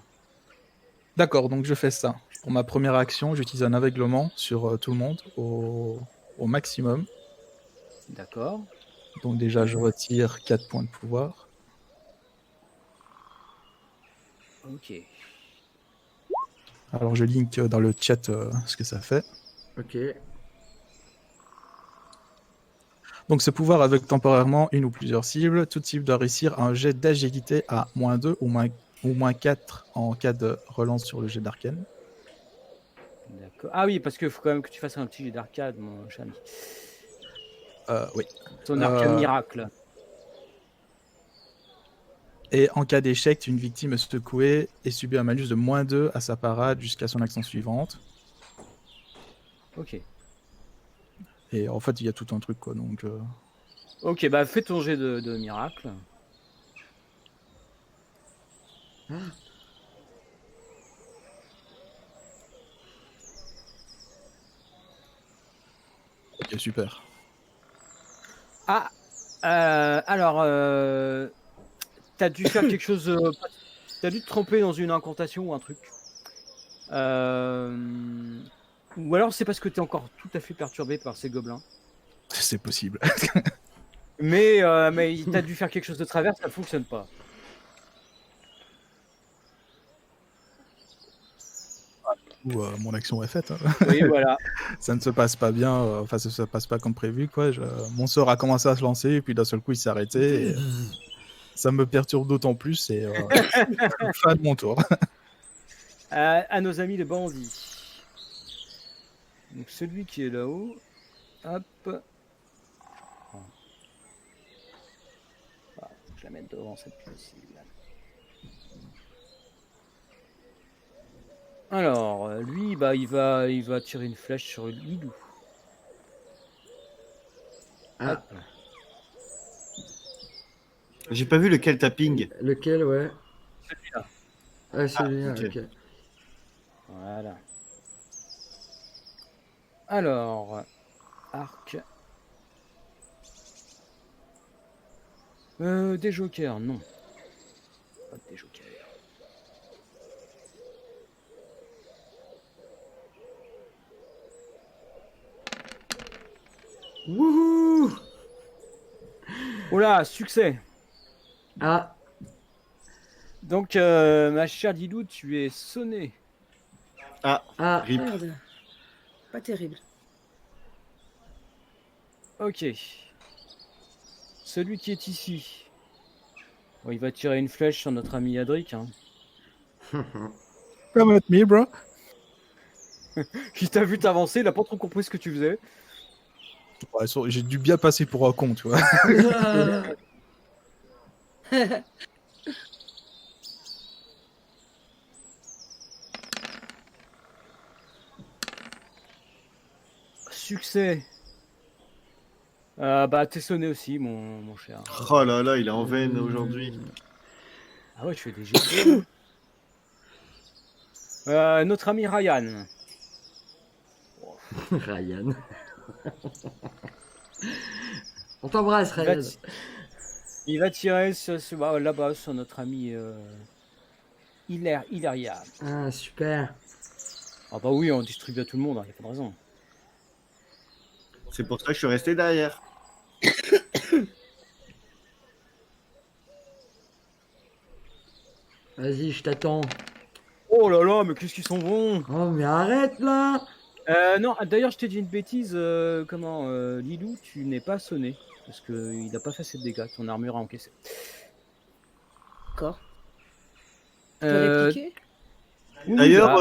D'accord, donc je fais ça. Pour ma première action, j'utilise un aveuglement sur tout le monde au maximum. D'accord. Donc déjà, je retire 4 points de pouvoir. Ok. Alors je link dans le chat ce que ça fait. Ok. Donc ce pouvoir aveugle temporairement une ou plusieurs cibles. Toute cible doit réussir un jet d'agilité à -2 ou moins 4 en cas de relance sur le jet d'arcane. D'accord. Ah oui, parce qu'il faut quand même que tu fasses un petit jet d'arcade, mon cher ami. Oui. Ton arcane Euh, miracle. Et en cas d'échec, une victime est secouée et subit un malus de -2 à sa parade jusqu'à son action suivante. Ok. Et en fait, il y a tout un truc, quoi. Donc, Ok, bah fais ton jet de miracle. ok, super. Ah, alors, t'as dû faire quelque chose. T'as dû te tromper dans une incantation ou un truc. Ou alors c'est parce que t'es encore tout à fait perturbé par ces gobelins. C'est possible. Mais t'as dû faire quelque chose de travers, ça fonctionne pas. Ou mon action est faite. Hein. Oui, voilà. Ça ne se passe pas bien. Enfin, ça se passe pas comme prévu, quoi. Mon sort a commencé à se lancer et puis d'un seul coup, il s'est arrêté. Et, ça me perturbe d'autant plus. Et fin de mon tour. À nos amis les bandits. Donc celui qui est là-haut. Hop. Ah, faut que je la mette devant cette pièce. Alors, lui, bah, il va tirer une flèche sur Lilou. Ah. Hop. J'ai pas vu lequel tapping. Lequel, ouais. Celui-là. Ah, celui-là, ok. ok. Voilà. Alors, arc. Des jokers, non. Pas des jokers. Wouhou! Oh là, succès! Ah, Donc, ma chère Didou, tu es sonné. Ah, ah, rip. Merde. Pas terrible. Ok. Celui qui est ici. Bon, il va tirer une flèche sur notre ami Adric. Hein. Come at me, bro. Il t'a vu t'avancer, il a pas trop compris ce que tu faisais. Ouais, j'ai dû bien passer pour un con, tu vois. Succès. Bah, t'es sonné aussi, mon cher. Oh là là, il est en veine aujourd'hui. Ah ouais, je fais des jets. Notre ami Ryan. Ryan. On t'embrasse, Il va, Ryan. il va tirer là-bas sur notre ami Hilaria. Ah, super. Ah bah oui, on distribue à tout le monde, il n'y a pas de raison. C'est pour ça que je suis resté derrière. Vas-y, je t'attends. Oh là là, mais qu'est-ce qu'ils sont bons! Oh, mais arrête là! Non, d'ailleurs, je t'ai dit une bêtise. Lilou, tu n'es pas sonné. Parce qu'il n'a pas fait ses dégâts, ton armure a encaissé. D'accord. Tu peux Euh, répliquer? oui, D'ailleurs,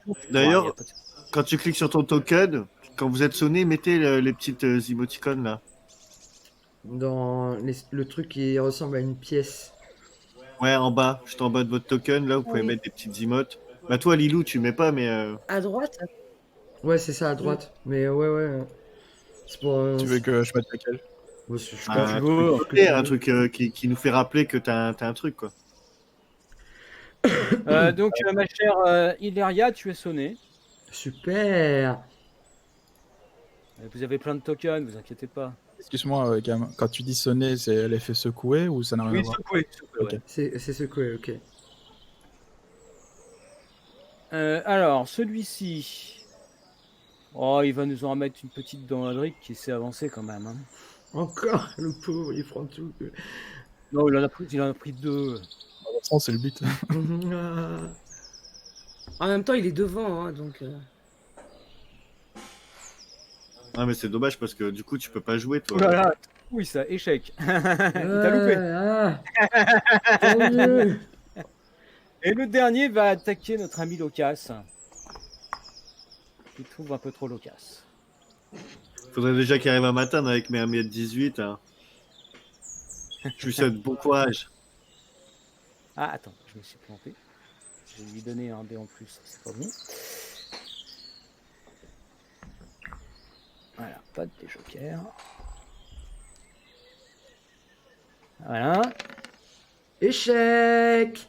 bah, d'ailleurs, y a pas de- quand tu cliques sur ton token, quand vous êtes sonné, mettez les petites émoticônes là. Dans le truc qui ressemble à une pièce. Ouais, en bas, juste en bas de votre token, là, vous pouvez Oui. mettre des petites emotes. Bah toi, Lilou, tu mets pas, mais À droite? Ouais, c'est ça, à droite. Mais ouais. C'est pour. Tu veux que je mette lequel? Ouais, c'est ce un que tu truc, veux. complet, un truc qui nous fait rappeler que t'as un truc, quoi. Donc, ma chère Hilaria, tu es sonnée. Super. Vous avez plein de tokens, vous inquiétez pas. Excuse-moi, Cam, quand tu dis sonner, c'est l'effet secoué ou ça n'a rien à Oui, voir? secoué, Ok. ouais. C'est secoué, ok. Alors, celui-ci. Oh, il va nous en remettre une petite dans Adric qui s'est avancé quand même. Hein. Encore, le pauvre, il prend tout. Non, il en a pris 2. De toute façon, c'est le but. Ah. En même temps, il est devant, hein, donc. Ah, mais c'est dommage parce que du coup, tu peux pas jouer, toi. Oh là là, oui, ça, échec. Il t'a loupé. Ah, tant mieux. Et le dernier va attaquer notre ami Locas. Il trouve un peu trop Locas. Faudrait déjà qu'il arrive à m'atteindre avec mes 1m18. Hein. Je lui souhaite bon courage. Ah, attends, je me suis planté. Je vais lui donner un dé en plus, c'est pas bon. Voilà, pas de dé joker. Voilà. Échec.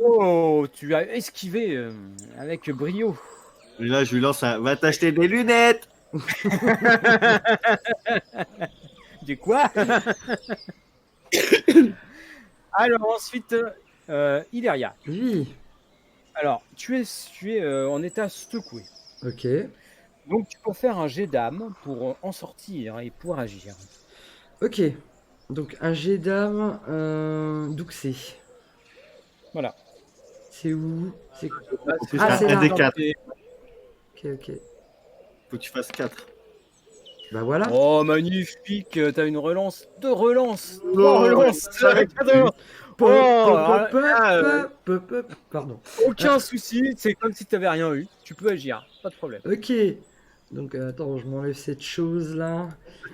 Oh, tu as esquivé avec brio. Et là, je lui lance un va t'acheter des lunettes. Du quoi? Alors ensuite, Ileria. Oui. Alors, tu es en état secoué. Ok. Donc tu peux faire un jet d'âme pour en sortir et pouvoir agir. Ok. Donc un jet d'âme d'Uxé. Voilà. C'est où? C'est... Faut Ah, c'est un là. des 4. Ok, ok. Faut que tu fasses 4. Bah voilà. Oh, magnifique! T'as une relance, 2 relances, 3 Oh, relances! Cadeau. Po- Oh, po- alors po- là, po- po- Pardon. aucun souci, c'est comme si t'avais rien eu. Tu peux agir, pas de problème. Ok. Donc attends, je m'enlève cette chose là.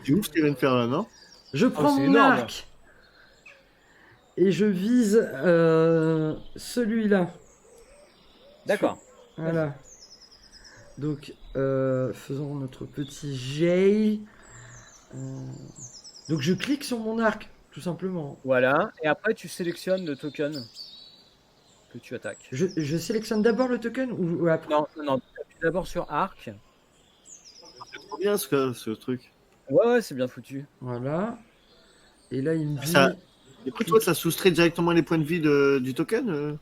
C'est ouf ce qu'il vient de faire là, non? Je prends c'est mon énorme. arc et je vise celui-là. D'accord. Voilà. Donc faisons notre petit jet. Donc je clique sur mon arc, tout simplement. Voilà. Et après, tu sélectionnes le token que tu attaques. Je sélectionne d'abord le token ou après? Non, non, non. Tu appuies d'abord sur arc. C'est trop bien ce truc. Ouais, c'est bien foutu. Voilà. Et là, il me dit... Ça- Du coup, toi, ça soustrait directement les points de vie du token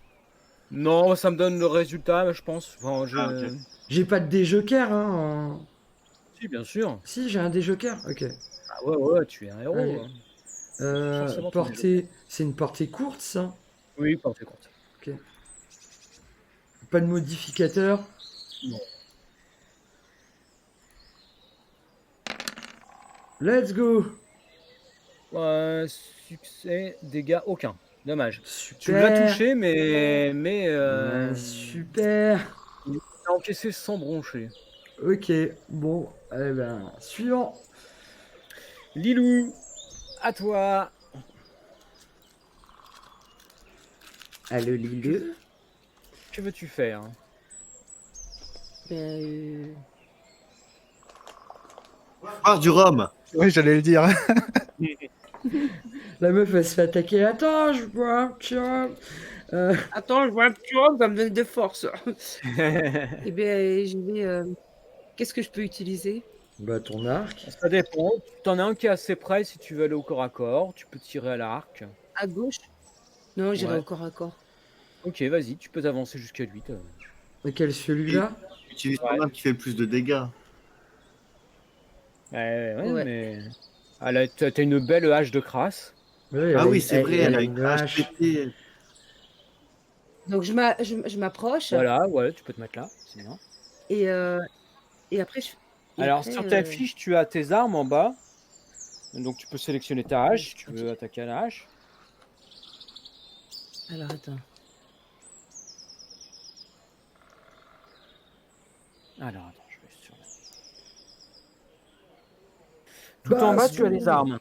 Non, ça me donne le résultat, je pense. Enfin, Ah, ok. J'ai pas de déjoker, hein. Si, bien sûr. Si, j'ai un déjoker. Ok. Ah ouais, tu es un héros. Allez. hein. Forcément, tu as Portée... C'est une portée courte, ça. Oui, portée courte. Pas de modificateur. Non. Let's go. Succès, dégâts, aucun. Dommage. Super. Tu l'as touché, mais Super. il a encaissé sans broncher. Ok. Bon, eh ben, suivant. Lilou, à toi. Allô, Lille. Que veux-tu faire? Ben, Ah, du rhum. Oui, j'allais le dire. La meuf, elle se fait attaquer. Attends, je vois un petit homme. Attends, je vois un petit homme, ça me donne de force. Eh bien, je vais. Qu'est-ce que je peux utiliser? Bah, ton arc. Ça dépend. T'en as un qui est assez près si tu veux aller au corps à corps. Tu peux tirer à l'arc. À gauche? Non, j'irai Ouais. au corps à corps. Ok, vas-y, tu peux t'avancer jusqu'à lui. Lequel, celui-là? Utilise ton arme qui fait le plus de dégâts. Ouais. mais. Ah, là, t'as une belle hache de crasse. Ouais, Ah elle oui, a- c'est vrai, elle a une hache hache. pétée. Donc, je m'approche. Voilà, ouais, tu peux te mettre là. C'est bien. Et après, je. et Alors, après, sur ta fiche, tu as tes armes en bas. Donc, tu peux sélectionner ta hache si tu veux attaquer à la hache. Alors, attends. Alors, attends, je vais sur Tout en bas, tu as les armes.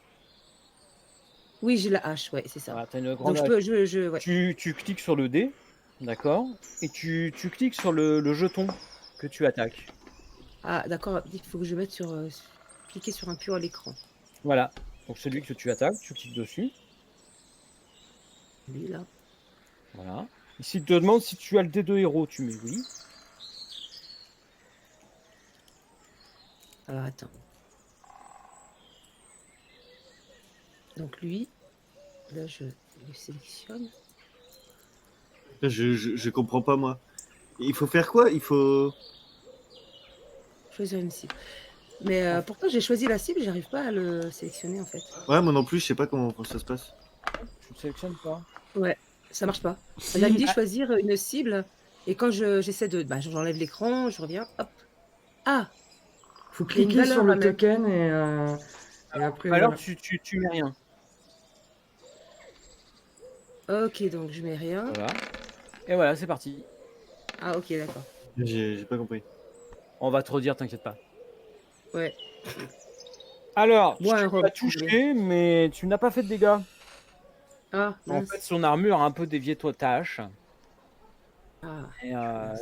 Oui, j'ai la hache, ouais, c'est ça. Voilà, t'as une grande Donc, hache. ouais. Tu cliques sur le dé, d'accord? Et tu cliques sur le jeton que tu attaques. Ah, d'accord, il faut que je mette sur. Cliquer sur un pion à l'écran. Voilà. Donc, celui que tu attaques, tu cliques dessus. Lui, là. Voilà. Ici, il te demande si tu as le dé de héros. Tu mets oui. Alors attends. Donc lui, là je le sélectionne. Je comprends pas, moi. Il faut faire quoi? Il faut... Choisir une cible. Mais pourtant j'ai choisi la cible, j'arrive pas à le sélectionner en fait. Ouais, moi non plus, je sais pas comment ça se passe. Tu ne sélectionnes pas. Ouais, ça marche pas. Si. Là, il me dit choisir une cible et quand j'essaie de... Bah, j'enlève l'écran, je reviens, hop. Ah, Faut Il y a une cliquer sur valeur à le mettre. token et après. Alors voilà. tu mets rien. Ok, donc je mets rien. Voilà. Et voilà, c'est parti. Ah ok, d'accord. J'ai pas compris. On va te redire, t'inquiète pas. Ouais. Alors, Moi, un tu robe, l'as touché, mais tu n'as pas fait de dégâts. Ah, En mince. fait, son armure a un peu dévié toi ta hache. Ah, Et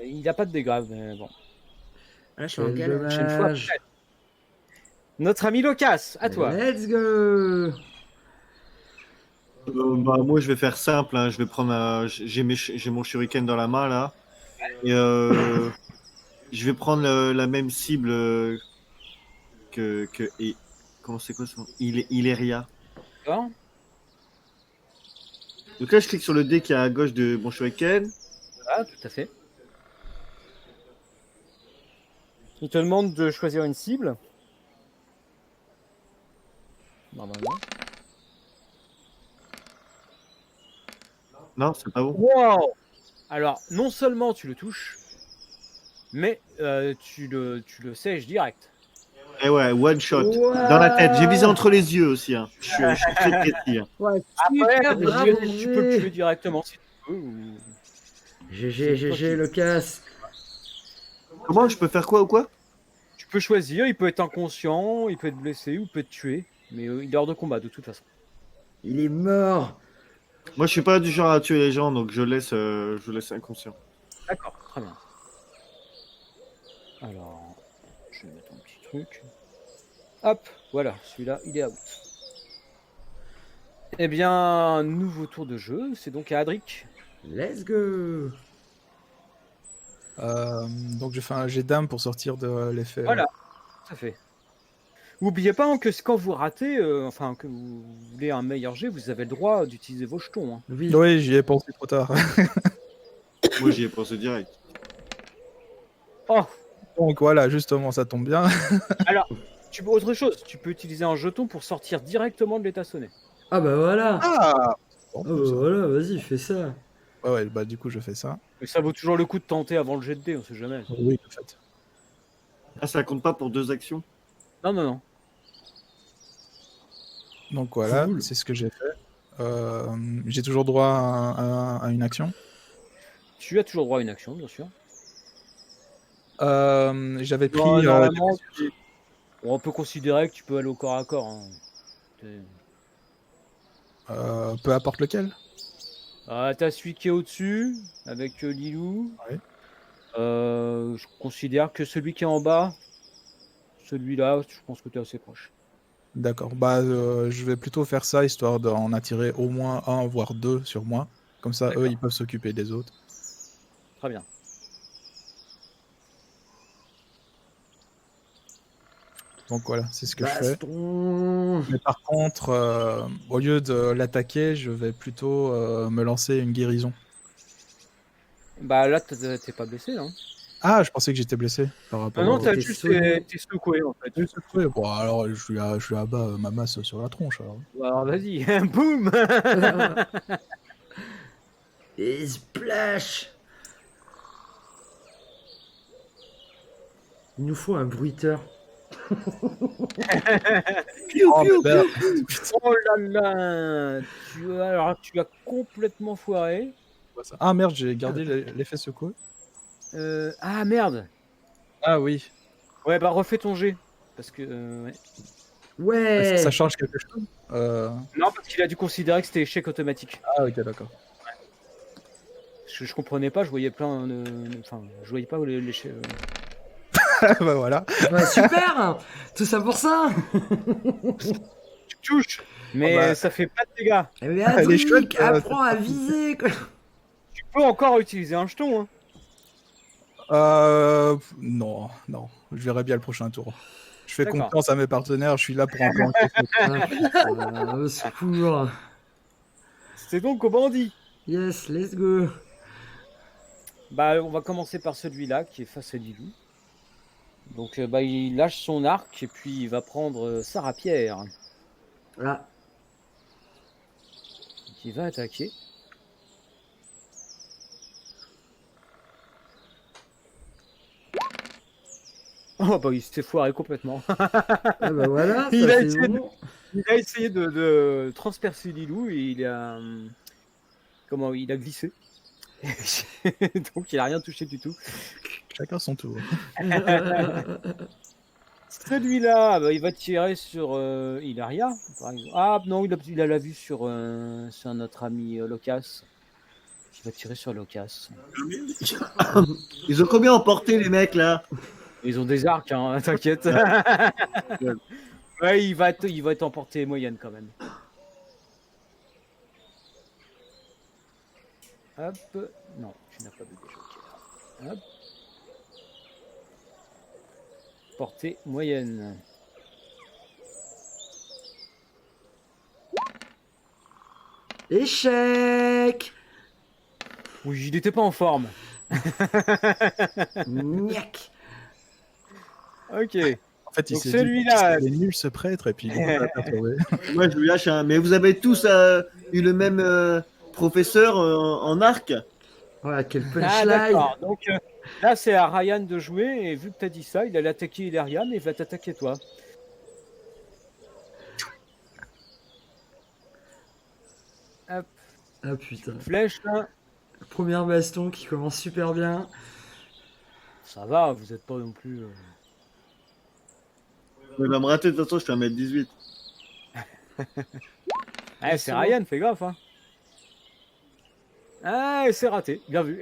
il n'a pas de dégâts, mais bon. là je suis en Quel galère. Prochaine fois, dommage. peut-être. Notre ami Locas, à toi. Let's go. Bah, moi, je vais faire simple. Hein. Je vais prendre j'ai mon shuriken dans la main, là. Et je vais prendre la même cible et comment c'est quoi son Ileria. D'accord. Donc là, je clique sur le dé qui est à gauche de mon shuriken. Voilà, tout à fait. Il te demande de choisir une cible. Normalement. Non, c'est pas bon. Wow! Alors, non seulement tu le touches, mais tu le sèches direct. Et ouais, one shot. Ouah. Dans la tête. J'ai visé entre les yeux aussi. Hein. Je suis très précis. Hein. Ouais, Après, super, bravo. tu peux le tuer directement si tu veux. GG, GG, le casse. Comment? Je peux faire quoi ou quoi? Tu peux choisir, il peut être inconscient, il peut être blessé ou il peut être tué. Mais il est hors de combat de toute façon. Il est mort. Moi, je suis pas du genre à tuer les gens, donc je laisse inconscient. D'accord, très bien. Alors, je vais mettre un petit truc. Hop, voilà, celui-là, il est out. Eh bien, nouveau tour de jeu, c'est donc à Adric. Let's go. Donc je fais un jet d'âme pour sortir de l'effet. Voilà, tout à fait. N'oubliez pas hein, que quand vous ratez, enfin que vous voulez un meilleur jet, vous avez le droit d'utiliser vos jetons. Hein. Oui. Oui, j'y ai pensé trop tard. Moi, j'y ai pensé direct. Oh, Donc voilà, justement, ça tombe bien. alors, autre chose, tu peux utiliser un jeton pour sortir directement de l'état sonné. Ah bah voilà. Ah Ah bah voilà, vas-y, fais ça. Ouais, bah du coup, je fais ça. Mais ça vaut toujours le coup de tenter avant le jet de dés, on sait jamais. Oui, en fait. Ah, ça compte pas pour 2 actions? Non, non, non. Donc voilà, Cool. c'est ce que j'ai fait. J'ai toujours droit à une action. Tu as toujours droit à une action, bien sûr. J'avais pris. Non, normalement, on peut considérer que tu peux aller au corps à corps. Hein. Peu importe lequel. T'as celui qui est au-dessus, avec Lilou. Ouais. Je considère que celui qui est en bas, celui-là, je pense que tu es assez proche. D'accord. Bah, je vais plutôt faire ça histoire d'en attirer au moins un, voire deux sur moi. Comme ça, eux, ils peuvent s'occuper des autres. Très bien. Donc voilà, c'est ce que je fais. Baston. Mais par contre, au lieu de l'attaquer, je vais plutôt me lancer une guérison. Bah là, t'es pas blessé, hein. Ah, je pensais que j'étais blessé par rapport Non, non, t'es t'as juste sonné. t'es secoué en fait. Ouais, bon, alors je lui abats ma masse sur la tronche. Alors. Alors vas-y, boum. Et splash. Il nous faut un bruiteur. Piou, Oh, piou, merde. Oh là là, tu as complètement foiré. Ah merde, j'ai gardé l'effet secoué. Ah merde. Ah oui. Ouais, bah refais ton jet. Parce que. Ouais. Ouais. Ça change quelque chose Non, parce qu'il a dû considérer que c'était échec automatique. Ah ok, d'accord. Je comprenais pas, je voyais plein de. Enfin, je voyais pas l'échec. Bah voilà. Bah, super. Tout ça pour ça. Tu touches, mais bah. ça fait pas de dégâts. Eh bien, Elle est Adric, chouette, apprends à viser. Quoi. Tu peux encore utiliser un jeton, hein. Non, je verrai bien le prochain tour. Je fais D'accord. confiance à mes partenaires, je suis là pour un peu encaisser. Ah, putain, au secours. C'est donc au bandit. Yes, let's go. Bah, on va commencer par celui-là qui est face à Lilou. Donc, bah, il lâche son arc et puis il va prendre sa rapière Ah, qui va attaquer. Oh, bah, il s'est foiré complètement. ah bah voilà, Il ça a c'est essayé bon. Il a essayé de transpercer Lilou et il a. Comment il a glissé. Donc, il a rien touché du tout. Chacun son tour. Celui-là, bah, il va tirer sur Ilaria, par exemple. Ah non, il a la vue sur notre ami Locas. Il va tirer sur Locas. Ils ont combien emporté, les mecs, là? Ils ont des arcs, hein, t'inquiète. Ouais, il va être en portée moyenne quand même. Hop. Non, tu n'as pas de joker. Hop. Portée moyenne. Échec. Oui, il n'était pas en forme. Niac. Ok. En fait, il Donc s'est dit celui-là. qu'il est nul ce prêtre et puis il va pas trouver. Moi, je lui lâche un. Mais vous avez tous eu le même professeur en arc? Voilà, quel Ah punchline. d'accord. Donc là, c'est à Ryan de jouer et vu que tu as dit ça, il allait attaquer Ilaria, mais il va t'attaquer toi. Hop. Ah putain. Flèche là. Première baston qui commence super bien. Ça va, vous êtes pas non plus. Il va me rater, de toute façon, je fais 1m18. Ah, c'est Ryan, fais gaffe. Hein. Ah, c'est raté. Bien vu.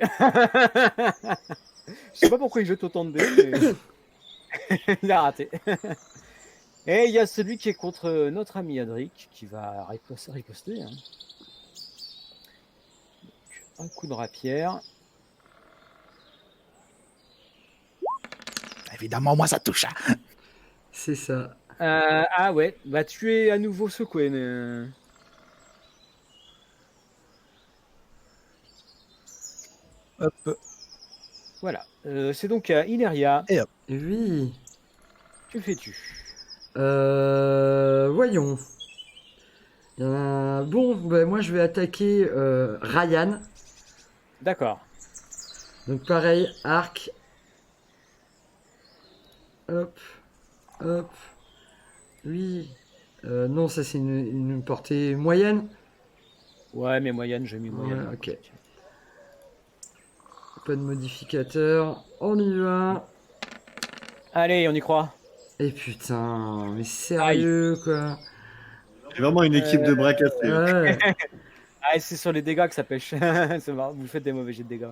Je sais pas pourquoi il jette autant de dés, mais il a raté. Et il y a celui qui est contre notre ami Adric qui va riposter. Hein. Donc, un coup de rapière. Évidemment, moi ça touche. Hein. C'est ça. Ah ouais, bah tu es à nouveau secoué. Hop. Voilà. C'est donc à Ileria. Oui. Que fais-tu? Voyons. Bon, ben moi je vais attaquer Ryan. D'accord. Donc pareil, arc. Hop, hop. Oui. Non, ça c'est une portée moyenne. Ouais, mais moyenne, j'ai mis moyenne. Ouais, ok. Pas de modificateur. On y va. Allez, on y croit. Et putain, mais sérieux quoi. C'est vraiment une équipe de bras cassés. Ouais. Ah, c'est sur les dégâts que ça pêche. C'est marrant, vous faites des mauvais jets de dégâts.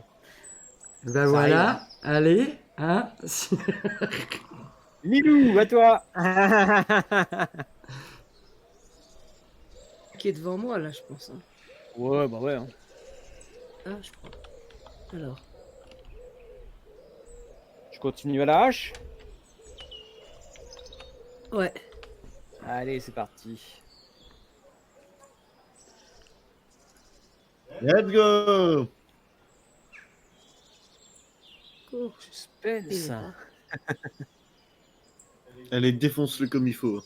Ben Ça voilà. arrive, Allez, hein. Lilou, à toi. Qui est devant moi, là, je pense. Hein. Ouais, bah ouais. Hein. Ah, je crois. Alors. Je continue à la hache. Ouais. Allez, c'est parti. Let's go! Oh, Suspense. Allez, défonce-le comme il faut.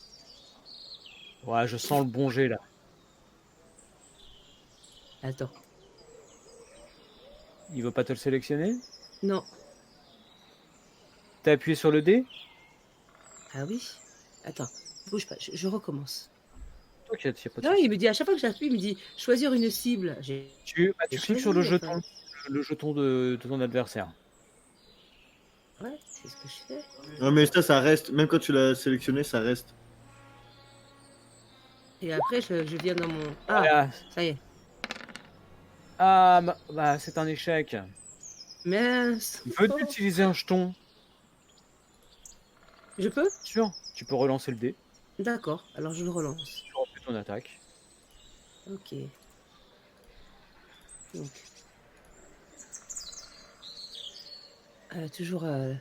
Ouais, je sens le bon jet là. Attends. Il veut pas te le sélectionner? Non. T'as appuyé sur le dé? Ah oui. Attends. Bouge pas. Je recommence. T'inquiète, y a pas de Non, souci. il me dit, à chaque fois que j'appuie, il me dit choisir une cible. Tu j'ai cliques sur le choisi, jeton, enfin. le jeton de ton adversaire. Ouais, c'est ce que je fais. Non, mais ça reste. Même quand tu l'as sélectionné, ça reste. Et après, je viens dans mon. Ah, Voilà. ça y est. Ah, bah, c'est un échec. Mince. Veux-tu utiliser un jeton? Je peux? Sûr. Tu peux relancer le dé. D'accord. Alors je le relance. Tu refais ton attaque. Ok. Donc. Toujours à la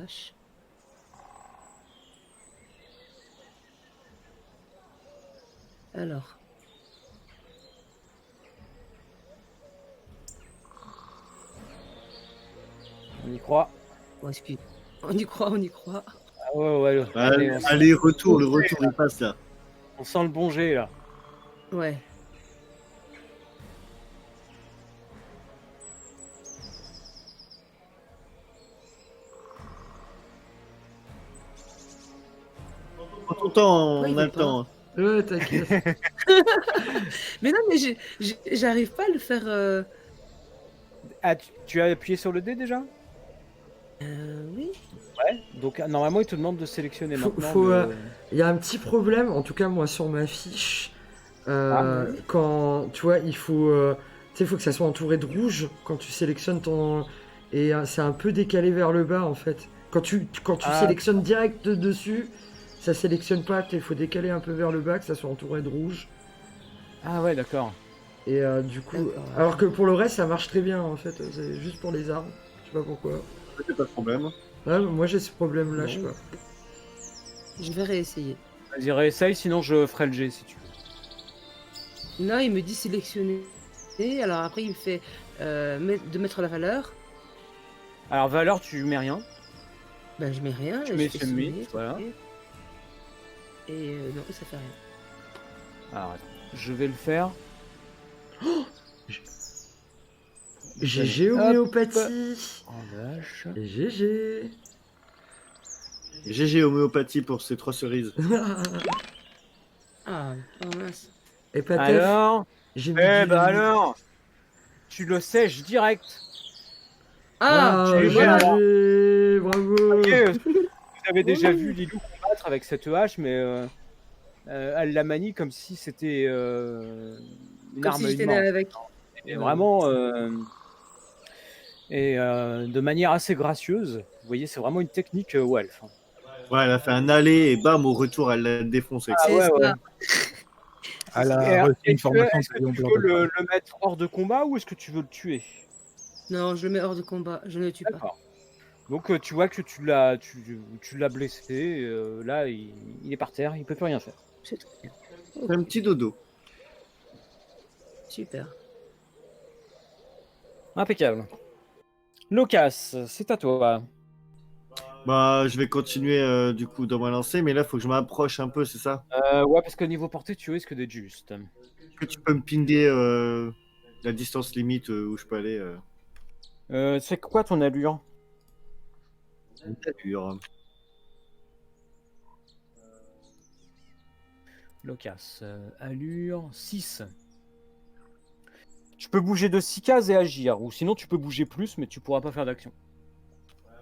hache. Alors. On y croit. Oh, excuse. On y croit, on y croit. Ah ouais. Allez, retour, le retour, il passe là. On sent le bon jet là. Ouais. Prends ton temps, Ouais, il on a est le pas. temps. Ouais, t'inquiète. Mais non, mais j'arrive pas à le faire. Ah, tu as appuyé sur le dé déjà? Oui. Ouais. Donc normalement il te demande de sélectionner maintenant. Faut, il y a un petit problème, en tout cas moi sur ma fiche. Ouais. Quand tu vois, il faut, tu sais, faut que ça soit entouré de rouge quand tu sélectionnes ton. Et c'est un peu décalé vers le bas en fait. Quand tu Ah. sélectionnes direct dessus, ça sélectionne pas. Il faut décaler un peu vers le bas, que ça soit entouré de rouge. Ah ouais, d'accord. Et du coup, D'accord. alors que pour le reste, ça marche très bien en fait. C'est juste pour les arbres. Je sais pas pourquoi. C'est pas de problème. Ouais, moi j'ai ce problème-là, Non. je sais pas. Je vais réessayer. Vas-y, réessaye, sinon je ferai le jet si tu veux. Non, il me dit sélectionner. Alors après, il me fait de mettre la valeur. Alors valeur, tu mets rien. Ben, je mets rien. Tu et mets je fais submit, submit, voilà. ok. Et non, ça fait rien. Alors attends, je vais le faire. GG Hop. homéopathie. Oh vache. Et GG. GG homéopathie pour ces 3 cerises. Ah, oh mince. Et Patef, Alors, j'ai mis alors, tu le sèches direct. Ah, Ah, GG, voilà. alors. GG, bravo. Ok, vous avez déjà vu Lilou combattre avec cette hache, mais elle la manie comme si c'était une Comme arme si j'étais né immense. avec. Et vraiment, de manière assez gracieuse. Vous voyez, c'est vraiment une technique Welf. Ouais, elle a fait un aller et bam, au retour, elle l'a défoncé. Ah C'est ouais, ça. ouais. Elle Et, a reçu une est-ce formation que de tu Blanc veux de le mettre hors de combat ou est-ce que tu veux le tuer? Non, je le mets hors de combat. Je ne le tue pas. D'accord. Donc tu vois que tu l'as blessé. Là, il est par terre, il peut plus rien faire. C'est très bien. C'est un petit dodo. Super. Impeccable. Locas, c'est à toi. Bah, je vais continuer du coup dans ma lancée, mais là, faut que je m'approche un peu, c'est ça? Ouais, parce que niveau portée, tu risques d'être juste. Est-ce que tu peux me pinguer la distance limite où je peux aller C'est quoi ton allure? une allure. Locas, allure 6. Tu peux bouger de 6 cases et agir, ou sinon tu peux bouger plus, mais tu pourras pas faire d'action.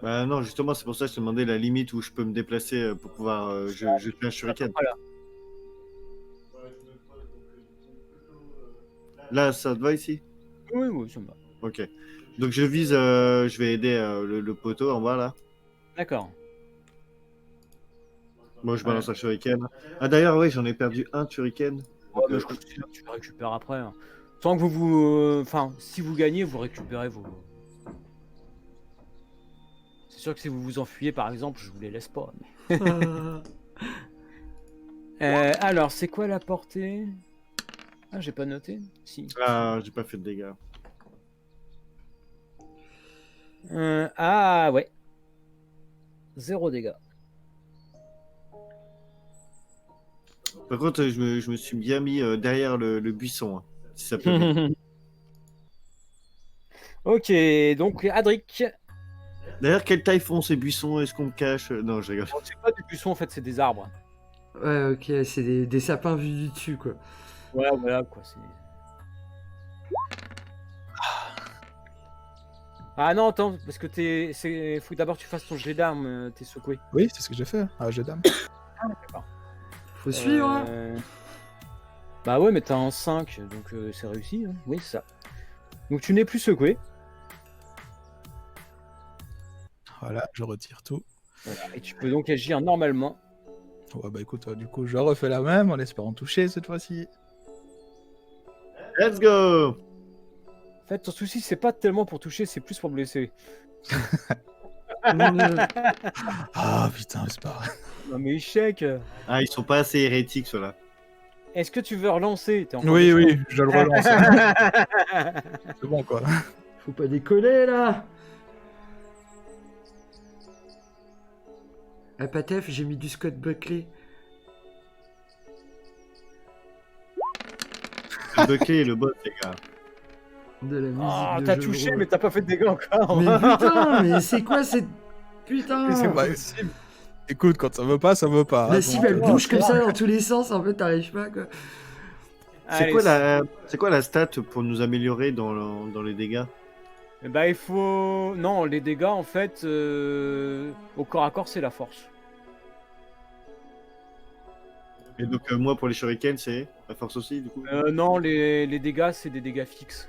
Bah non, justement, c'est pour ça que je te demandais la limite où je peux me déplacer pour pouvoir jeter un shuriken. Voilà. Là, ça te va ici? Oui, ça me va. Ok. Donc je vise, je vais aider le poteau en bas là. D'accord. Moi, je balance un shuriken. Ah d'ailleurs, oui, j'en ai perdu un shuriken. Ouais, Donc, mais je crois que c'est là que tu le récupères après. Hein. Tant que vous... Enfin, si vous gagnez, vous récupérez vos... C'est sûr que si vous vous enfuyez, par exemple, je vous les laisse pas. Mais... alors, c'est quoi la portée? Ah, j'ai pas noté. Si. Ah, j'ai pas fait de dégâts. Ah, ouais. 0 dégâts. Par contre, je me suis bien mis derrière le buisson, hein, si ça peut m'aider. Ok, donc Adric. D'ailleurs, quelle taille font ces buissons? Est-ce qu'on me cache? Non, je rigole. Bon, c'est pas des buissons, en fait, c'est des arbres. Ouais, ok, c'est des sapins vus du dessus, quoi. Ouais, voilà, quoi. Ah non, attends, parce que faut d'abord que tu fasses ton jet d'armes, t'es secoué. Oui, c'est ce que j'ai fait. Ah, j'ai dame. D'accord. Faut suivre, hein. Bah ouais, mais t'as un 5, donc c'est réussi. Hein. Oui, c'est ça. Donc tu n'es plus secoué. Voilà, je retire tout. Voilà. Et tu peux donc agir normalement. Ouais, bah écoute, du coup, je refais la même en espérant toucher cette fois-ci. Let's go! En fait, ton souci, c'est pas tellement pour toucher, c'est plus pour blesser. Ah putain, c'est pas vrai. Non mais échec. Ah, ils sont pas assez hérétiques, ceux-là. Est-ce que tu veux relancer? T'es en train Oui, de oui, je le relance. C'est bon, quoi. Faut pas décoller là. Ah, Patef, j'ai mis du Scott Buckley. Le Buckley et le boss, les gars. De la musique Oh, de t'as jeu de touché, rôle. mais t'as pas fait de dégâts encore. Mais putain, mais c'est quoi cette... Putain. C'est pas possible. Écoute, quand ça veut pas, ça veut pas. La hein, cible, donc, elle bouge comme ça dans tous les sens, en fait, t'arrives pas, quoi. C'est Allez, quoi la stat pour nous améliorer dans les dégâts? Bah, il faut. Non, les dégâts, en fait, au corps à corps, c'est la force. Et donc, moi, pour les shurikens, c'est la force aussi, du coup? Non, les dégâts, c'est des dégâts fixes.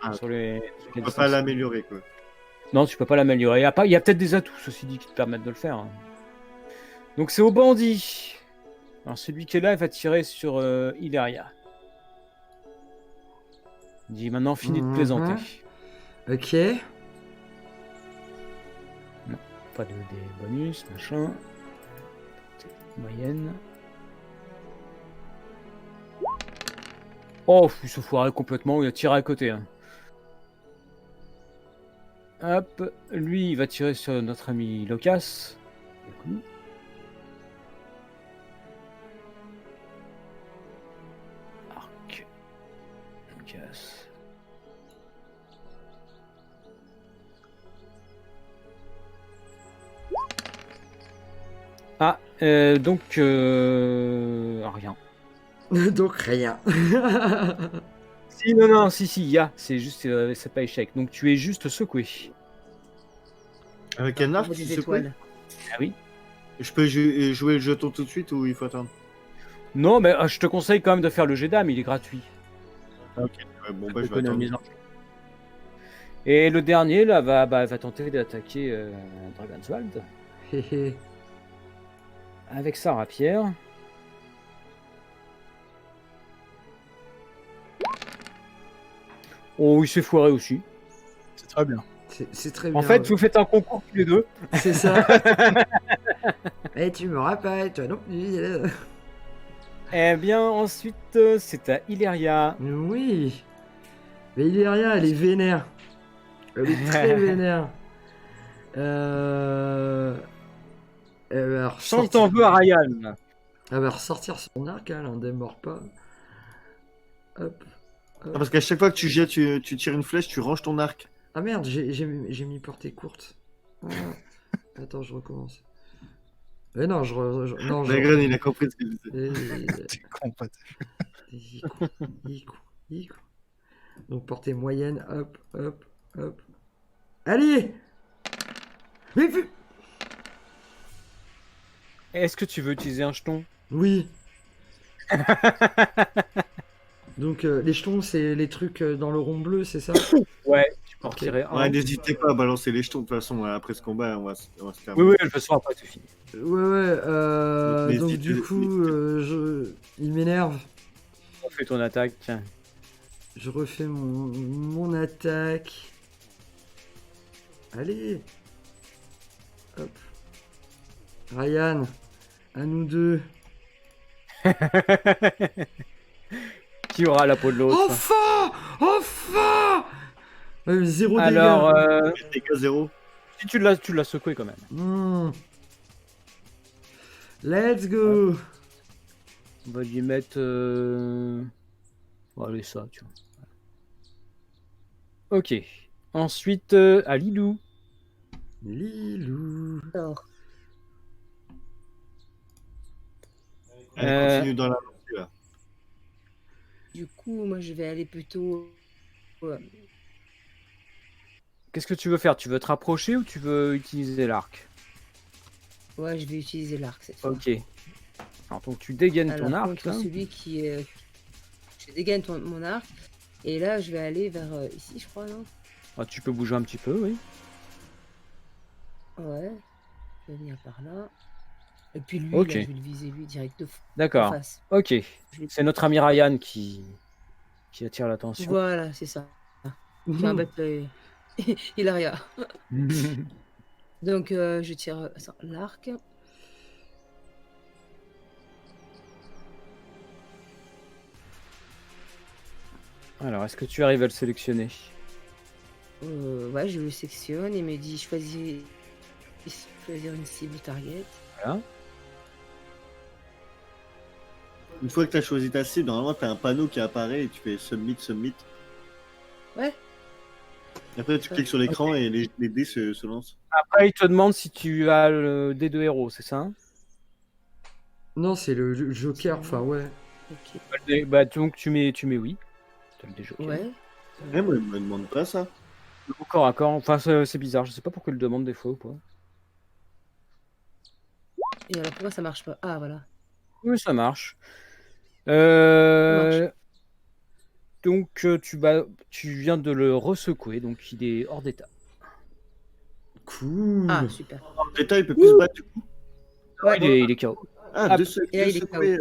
Ah, Sur les on peut pas distances. l'améliorer, quoi. Non, tu peux pas l'améliorer. Il y a peut-être des atouts, ceci dit, qui te permettent de le faire. hein. Donc, c'est au bandit. Alors, celui qui est là, il va tirer sur Hilaria. Il dit maintenant, fini de Mhm. plaisanter. Ok. Pas de des bonus, machin. Moyenne. Oh, il se foirait complètement, il a tiré à côté. hein. Hop, lui, il va tirer sur notre ami Locas. Du coup. Arc. Locas. Ah, donc rien. Donc rien. Si, non, si, il y a. C'est juste, c'est pas échec. Donc tu es juste secoué. Avec un arc, Des tu secoues? étoiles. Ah oui. Je peux jouer le jeton tout de suite ou il faut attendre? Non, mais je te conseille quand même de faire le jet d'âme, il est gratuit. Ouais, bon, bah, je vais attendre. Économise en- Et le dernier, là, va tenter d'attaquer Dragonswald Hé, hé. avec sa rapière. Oh, il s'est foiré aussi. c'est très bien. C'est très bien. En fait, vous faites un concours tous les deux. C'est ça. Eh, tu me rappelles, toi non plus. Eh bien, ensuite, c'est à Hilaria. Oui. Mais Iléria, elle est vénère. Elle est très vénère. Elle va Sans ressortir... t'en veux à Ryan. Elle va ressortir son arc, hein, elle en démord pas. Hop. Ah, parce qu'à chaque fois que tu jettes, tu tires une flèche, tu ranges ton arc. Ah merde, j'ai mis portée courte. Ah. Attends, je recommence. Mais non, non, Magren, il a compris ce qu'il disait. T'es con, pas Ico. Donc portée moyenne, hop, hop, hop. Allez. Mais Est-ce que tu veux utiliser un jeton? oui. Donc les jetons, c'est les trucs dans le rond bleu, c'est ça? Ouais, tu peux en Ok. retirer un. Ouais, n'hésitez pas à balancer les jetons, de toute façon, après ce combat, on va se terminer. Oui, de toute façon, après, c'est fini. Ouais. Donc, Donc n'hésitez- du coup, il m'énerve. On fait ton attaque. Je refais mon attaque. Allez. Hop. Ryan, à nous deux. Qui aura la peau de l'autre? Enfin Zéro Alors, Dégâts 0. si tu l'as secoué quand même. dégâts. Let's go. On va lui mettre. Bon, allez, ça, tu vois. Ok. Ensuite, à Lilou. Lilou. Alors, Allez, continue dans la lancée, là. du coup, moi, je vais aller plutôt. Qu'est-ce que tu veux faire? Tu veux te rapprocher ou tu veux utiliser l'arc? Ouais, je vais utiliser l'arc cette fois. Ok. Alors, donc tu dégaines ton Alors, arc. contre Là. celui qui est. Je dégaine mon arc. Et là, je vais aller vers ici, je crois, non? Ah, tu peux bouger un petit peu, oui. Ouais. Je vais venir par là. Et puis lui, Ok. là, je vais le viser lui direct en D'accord. face. Ok. C'est notre ami Ryan qui attire l'attention. Voilà, c'est ça. Qui va battre Hilaria. Donc, je tire l'arc. Alors, est-ce que tu arrives à le sélectionner? Ouais, je le sectionne et me dit choisir une cible target. Voilà. Une fois que tu as choisi ta cible, normalement, tu as un panneau qui apparaît et tu fais submit, submit. Ouais. Et après, tu cliques sur l'écran et les dés se lancent. Après, il te demande si tu as le dé de héros, c'est ça, hein? Non, c'est le Joker, enfin ouais. Ok. Bah, donc tu mets oui. T'as le dé joker. Ouais. Eh, moi, il me demande pas ça. Au corps à corps. Enfin, c'est bizarre. Je sais pas pourquoi il le demande des fois ou pas. Et alors pourquoi ça marche pas? Ah voilà. Oui, ça marche. Marche. Donc, tu viens de le resecouer, donc il est hors d'état. Cool. Ah super. L'état, il peut plus se battre du coup. Ouais. Il est KO. Ah, Ah, deux et là, il est secoués.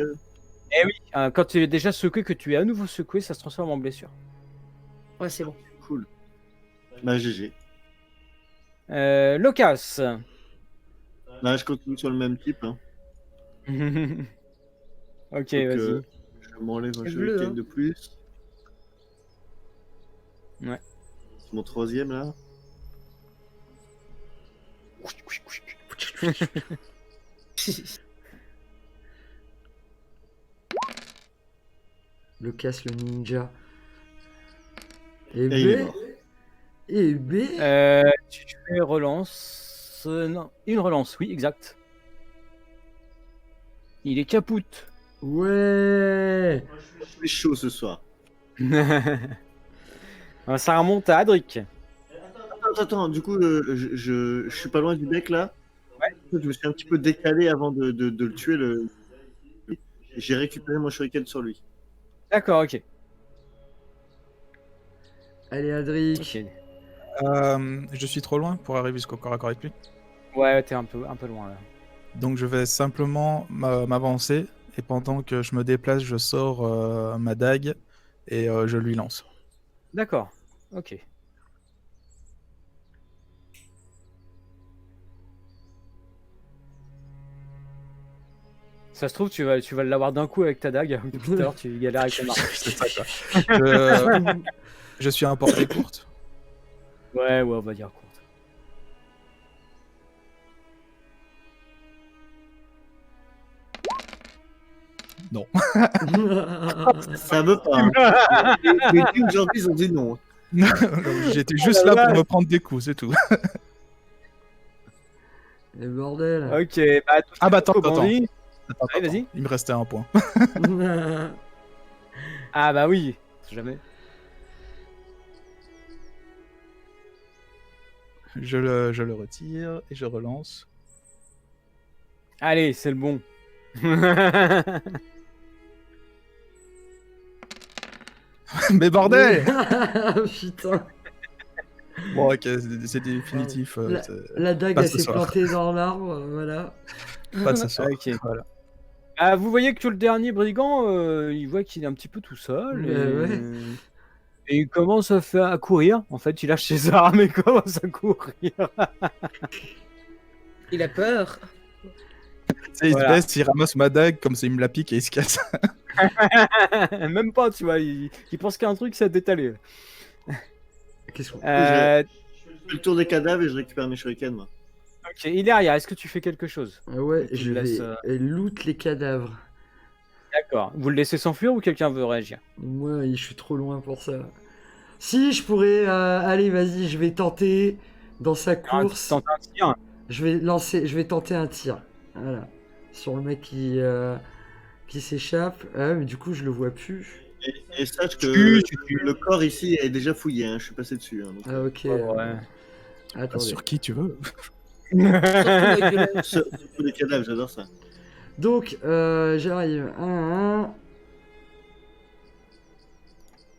Eh oui, quand tu es déjà secoué, que tu es à nouveau secoué, ça se transforme en blessure. Ouais, c'est bon. Cool. Bah, GG. Locas. Là, je continue sur le même type. Hein. Ok, Donc, vas-y. je m'enlève un C'est bleu, shuriken hein. de plus. Ouais. C'est mon troisième là. Le casse le ninja. Et Et il est B. mort. Et B. Tu fais relance. Non, une relance, oui, exact. Il est capoute. Ouais. C'est chaud ce soir. Ça remonte à Adric. Attends, du coup, je suis pas loin du bec là. Ouais. Je me suis un petit peu décalé avant de le tuer. J'ai récupéré mon shuriken sur lui. D'accord, ok. Allez, Adric. Ok. Je suis trop loin pour arriver jusqu'au corps à corps avec lui. Ouais, t'es un peu loin là. Donc je vais simplement m'avancer et pendant que je me déplace, je sors ma dague et je lui lance. D'accord, ok. Ça se trouve, tu vas l'avoir d'un coup avec ta dague. Depuis tout à l'heure, tu galères avec ta marque. C'est ça, quoi. Je suis à portée courte. Ouais, on va dire courte. Non. Ça veut pas. Hein. Les filles aujourd'hui, ils ont dit non. J'étais juste là pour me prendre des coups, c'est tout. Et bordel. Ok, bah, Ah bah attends. Bandit. Attends, Allez, vas-y. Il me restait un point. Ah bah oui, jamais. Je le retire et je relance. Allez, c'est le bon. Mais bordel. Putain. Bon, ok, c'est définitif. La dague, Pas elle ce s'est soir. plantée dans l'arbre, voilà. Pas de ce soir. Ok. Voilà. Ah, vous voyez que le dernier brigand, il voit qu'il est un petit peu tout seul. Bah Et... ouais. et il commence à courir. En fait, il lâche ses armes et commence à courir. Il a peur. Tu sais, il Voilà. se baisse, il ramasse ma dague, comme ça il me la pique et il se casse. Même pas, tu vois. Il pense qu'à un truc, c'est d'étaler. Qu'est-ce qu'on... Euh, Je fais le tour des cadavres et je récupère mes shurikens, moi. ok, Ilaria, est-ce que tu fais quelque chose? Ah ouais, Tu je le laisses, vais loot les cadavres. D'accord. Vous le laissez s'enfuir ou quelqu'un veut réagir? Moi, je suis trop loin pour ça. Si, je pourrais... allez, vas-y, je vais tenter dans sa course. Tente un tir. Je vais tenter un tir. Voilà. Sur le mec qui s'échappe. Ah, mais du coup, je le vois plus. Et sache que Tu- le corps ici est déjà fouillé. Hein. Je suis passé dessus. Hein, donc, Ah, ok. Ouais. Attendez. Sur qui tu veux. sur les cadavres, j'adore ça. Donc, j'arrive. 1.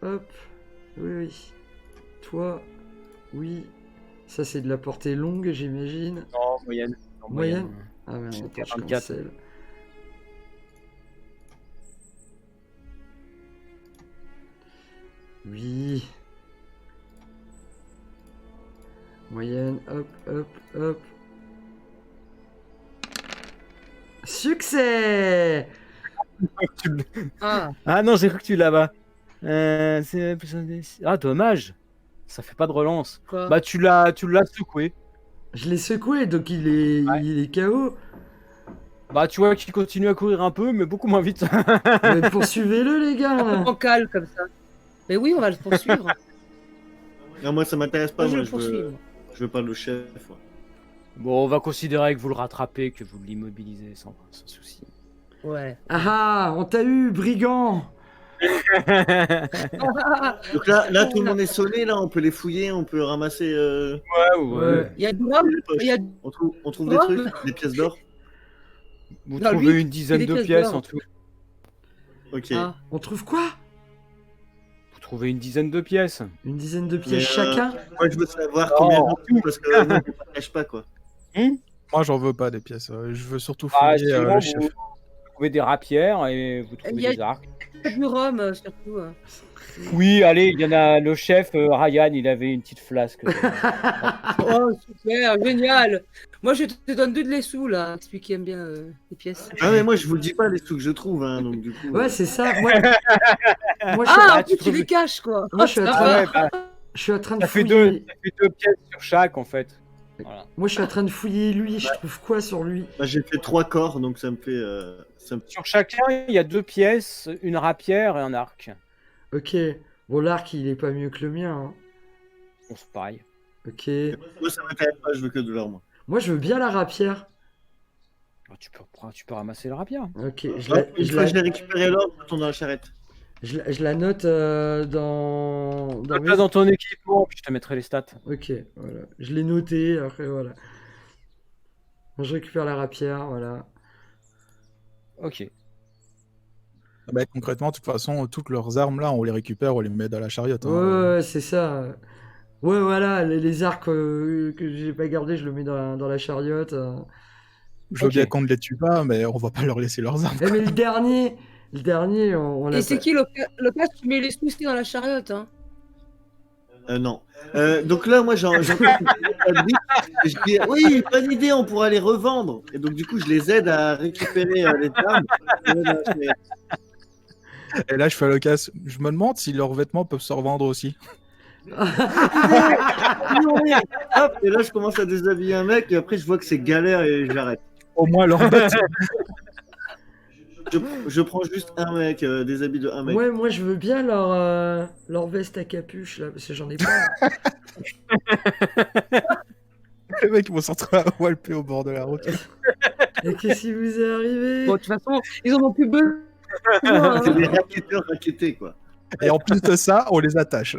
Hop. Oui. Toi. Oui. Ça, c'est de la portée longue, j'imagine. Non, moyenne. Non, Moyenne. Ah, mais non, J'étais attends, je 24. cancelle. Oui. Moyenne, hop. Succès! Ah, Ah non, j'ai cru que tu l'as bas. Ah, dommage. Ça fait pas de relance. Quoi? Bah, tu l'as secoué. Je l'ai secoué, donc Ouais. il est KO. Bah, tu vois qu'il continue à courir un peu, mais beaucoup moins vite. Mais poursuivez-le, les gars. Un peu là. bancal comme ça. Mais oui, on va le poursuivre. Non, moi ça m'intéresse pas, Moi, je moi le poursuis. moi. je veux pas le chef. moi. Bon, on va considérer que vous le rattrapez, que vous l'immobilisez sans souci. Ouais. Ah, on t'a eu, brigand. Donc là tout le monde est sonné, là, on peut les fouiller, on peut ramasser. Ouais. Il y a du rhum. les poches. Il y a... On trouve des Oh. trucs, des pièces d'or. Vous Non, trouvez lui, une dizaine des de pièces pièces d'or. en tout. Ok. Ah. On trouve quoi? Vous trouvez une dizaine de pièces. Une dizaine de Mais, pièces chacun? moi je veux savoir Non. combien j'en trouve parce que moi, je ne partage pas quoi. Moi, j'en veux pas des pièces. Je veux surtout Ah, fouiller sinon, le vous chef. trouvez des rapières et vous trouvez Il y a- des arcs. Il y a du rhum, surtout. Oui, allez, il y en a le chef Ryan, il avait une petite flasque. Oh, super, génial. Moi, je te donne deux de les sous, là. Celui qui aime bien les pièces. Ah mais moi je vous le dis pas les sous que je trouve hein, donc du coup. Ouais, c'est ça. Moi, je, Ah, Ah, en tu plus, tu les trouves- caches, quoi. moi, je suis en ça train, va. Ouais, bah, je suis en train de ça fait fouiller. deux pièces sur chaque en fait. Voilà. Moi, je suis en train de fouiller lui. Je trouve quoi sur lui? Bah, j'ai fait 3 corps donc ça me fait. Sur chacun, il y a 2 pièces, une rapière et un arc. Ok. Bon, l'arc, il est pas mieux que le mien. Hein. Bon, c'est pareil. Ok. Moi ça m'intéresse pas, je veux que de l'or moi. Moi, je veux bien la rapière. Ah, tu peux ramasser la rapière. Ok. Une fois que j'ai récupéré l'or, je retourne dans la charrette. Je la note dans Note-la dans ton équipement, puis je te mettrai les stats. Ok, voilà. Je l'ai noté, après voilà. Bon, je récupère la rapière, voilà. Ok. Bah, concrètement, de toute façon, toutes leurs armes là, on les récupère, on les met dans la chariote. hein. Ouais, c'est ça. Ouais, voilà, les arcs que j'ai pas gardés, je le mets dans la chariote. Je veux Ok. bien qu'on ne les tue pas, mais on va pas leur laisser leurs armes. Eh, mais le dernier, on l'a Et c'est pas- qui Locas, tu mets les sous aussi dans la chariote, hein. Non. Donc là, moi, j'en je dis, oui, bonne idée, on pourra les revendre. Et donc, du coup, je les aide à récupérer les armes. Et là, je fais le casse. Je me demande si leurs vêtements peuvent se revendre aussi. Hop, et là, je commence à déshabiller un mec, et après, je vois que c'est galère et j'arrête. Au moins leurs bottes. Je prends juste un mec, des habits de un mec. Ouais, moi je veux bien leur veste à capuche là, parce que j'en ai pas. Les mecs vont se retrouver à walper au bord de la route. Et qu'est-ce qui vous est arrivé? Bon, de toute façon, ils en ont plus besoin. C'est des raquetteurs raquettés, quoi. Et en plus de ça, on les attache.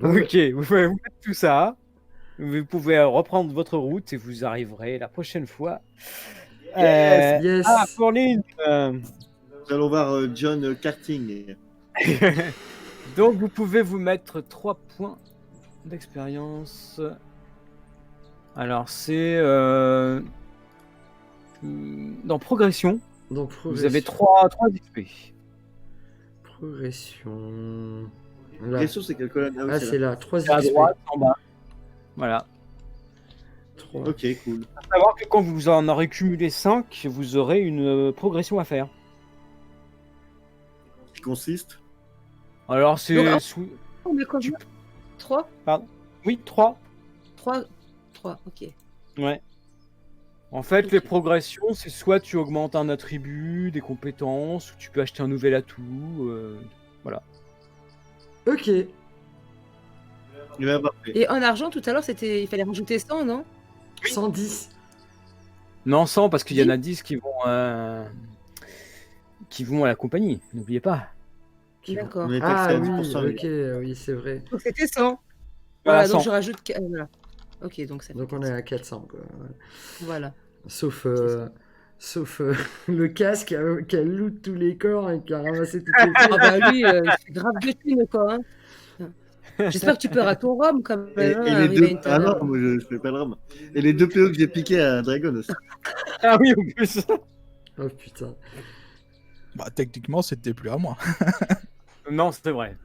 Ok, vous faites tout ça. Vous pouvez reprendre votre route et vous arriverez la prochaine fois. Yes. Ah, Pauline Nous allons voir John Karting. Donc vous pouvez vous mettre 3 points d'expérience. Alors c'est dans progression. Donc, Vous avez 3 XP. Progression. Là. Question, c'est quelle colonne? Ah, oui, Ah, c'est c'est là. là, 3 C'est à XP. droite, en bas. Voilà. 3. Ok, cool. Faut savoir que quand vous en aurez cumulé 5, vous aurez une progression à faire. Qui consiste? Alors c'est... Donc, sous- On est combien 3 Oui, 3. 3, ok. Ouais. En fait, Ok. les progressions, c'est soit tu augmentes un attribut, des compétences, ou tu peux acheter un nouvel atout. Ok. Il va parfait. Et en argent, tout à l'heure, il fallait rajouter 100, non 110. Non, 100, parce qu'il y en a 10 qui vont à la compagnie, n'oubliez pas. D'accord. On est Ah taxé à oui, 10%, les ok, gars. oui, c'est vrai. Donc c'était 100. Voilà, Voilà, donc 100. je rajoute. Voilà. Ok, donc ça fait Donc on est 400. à 400 quoi. Voilà. Sauf le casque qui a loot tous les corps et qui a ramassé toutes les Ah bah lui, c'est grave de thunes, quoi. Hein. J'espère que tu paieras ton rhum quand même. Et hein, les arrivé deux... à une Ah taverne. non, moi je fais pas le rhum. Et les 2 PO que j'ai piqués à Dragon aussi. Ah oui, en plus. Oh putain. Bah, techniquement, c'était plus à moi. Non, c'est vrai.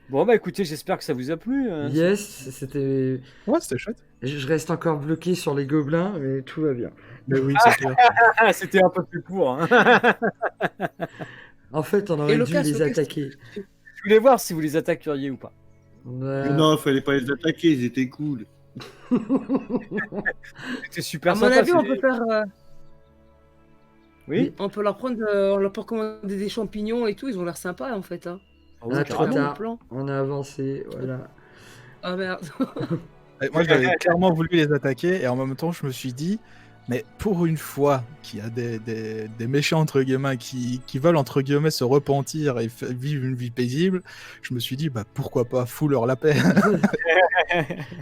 Bon, bah écoutez, j'espère que ça vous a plu. Yes, c'était. Ouais, c'était chouette. Je reste encore bloqué sur les gobelins, mais tout va bien. Mais oui, c'est clair. Ah, c'était un peu plus court. Hein. En fait, on Et aurait dû Lucas, les Lucas, attaquer. Je voulais voir si vous les attaqueriez ou pas. Mais non, fallait pas les attaquer, ils étaient cool. C'était super à mon sympa. avis, on c'est- peut faire. Oui. On peut leur prendre, on leur peut commander des champignons et tout. Ils ont l'air sympas en fait. Hein. Ah oui, Ah, C'est trop un bon tard. plan. On a avancé, voilà. Ah merde. Et moi, j'avais clairement voulu les attaquer et en même temps, je me suis dit, mais pour une fois qu'il y a des méchants, entre guillemets, qui veulent, entre guillemets, se repentir et vivre une vie paisible, je me suis dit, bah pourquoi pas, fous-leur la paix.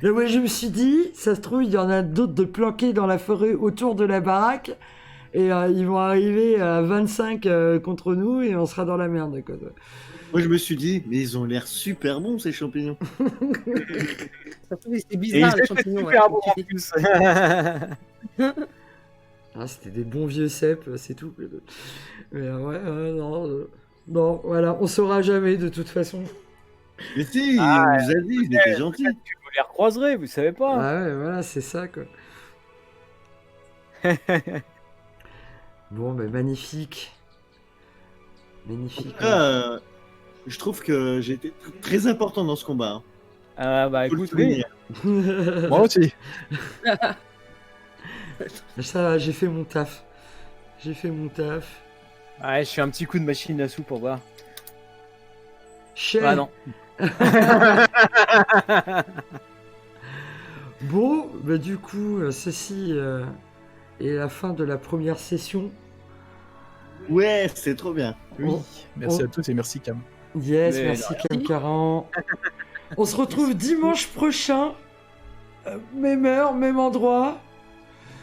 Mais ouais, je me suis dit, ça se trouve, il y en a d'autres de planqués dans la forêt autour de la baraque. Et ils vont arriver à 25 contre nous et on sera dans la merde. Quoi. Moi, je me suis dit, mais ils ont l'air super bons, ces champignons. Ça fait- C'est Et bizarre ils les étaient champignons. super ouais, bons comme en tu dis. plus. Ah, c'était des bons vieux cèpes, c'est tout. Mais ouais, non, non, voilà, on saura jamais de toute façon. Mais si, on nous a dit, ils étaient gentils. Peut-être que vous les recroiserez, vous savez pas. Ah ouais, voilà, c'est ça quoi. Bon, mais magnifique. Magnifique. En tout cas, je trouve que j'ai été très important dans ce combat. Hein. Ah bah Faut le écoute, oui. souligner. Moi aussi. Ça va, j'ai fait mon taf. J'ai fait mon taf. Ouais, je fais un petit coup de machine à sous pour voir. Chef. Ah non. Bon, bah du coup, ceci est la fin de la première session. Ouais, c'est trop bien. Oui. Oh. Merci Oh. à tous et merci Cam. Yes, Mais merci Cam Caran. On se retrouve dimanche prochain. Même heure, même endroit.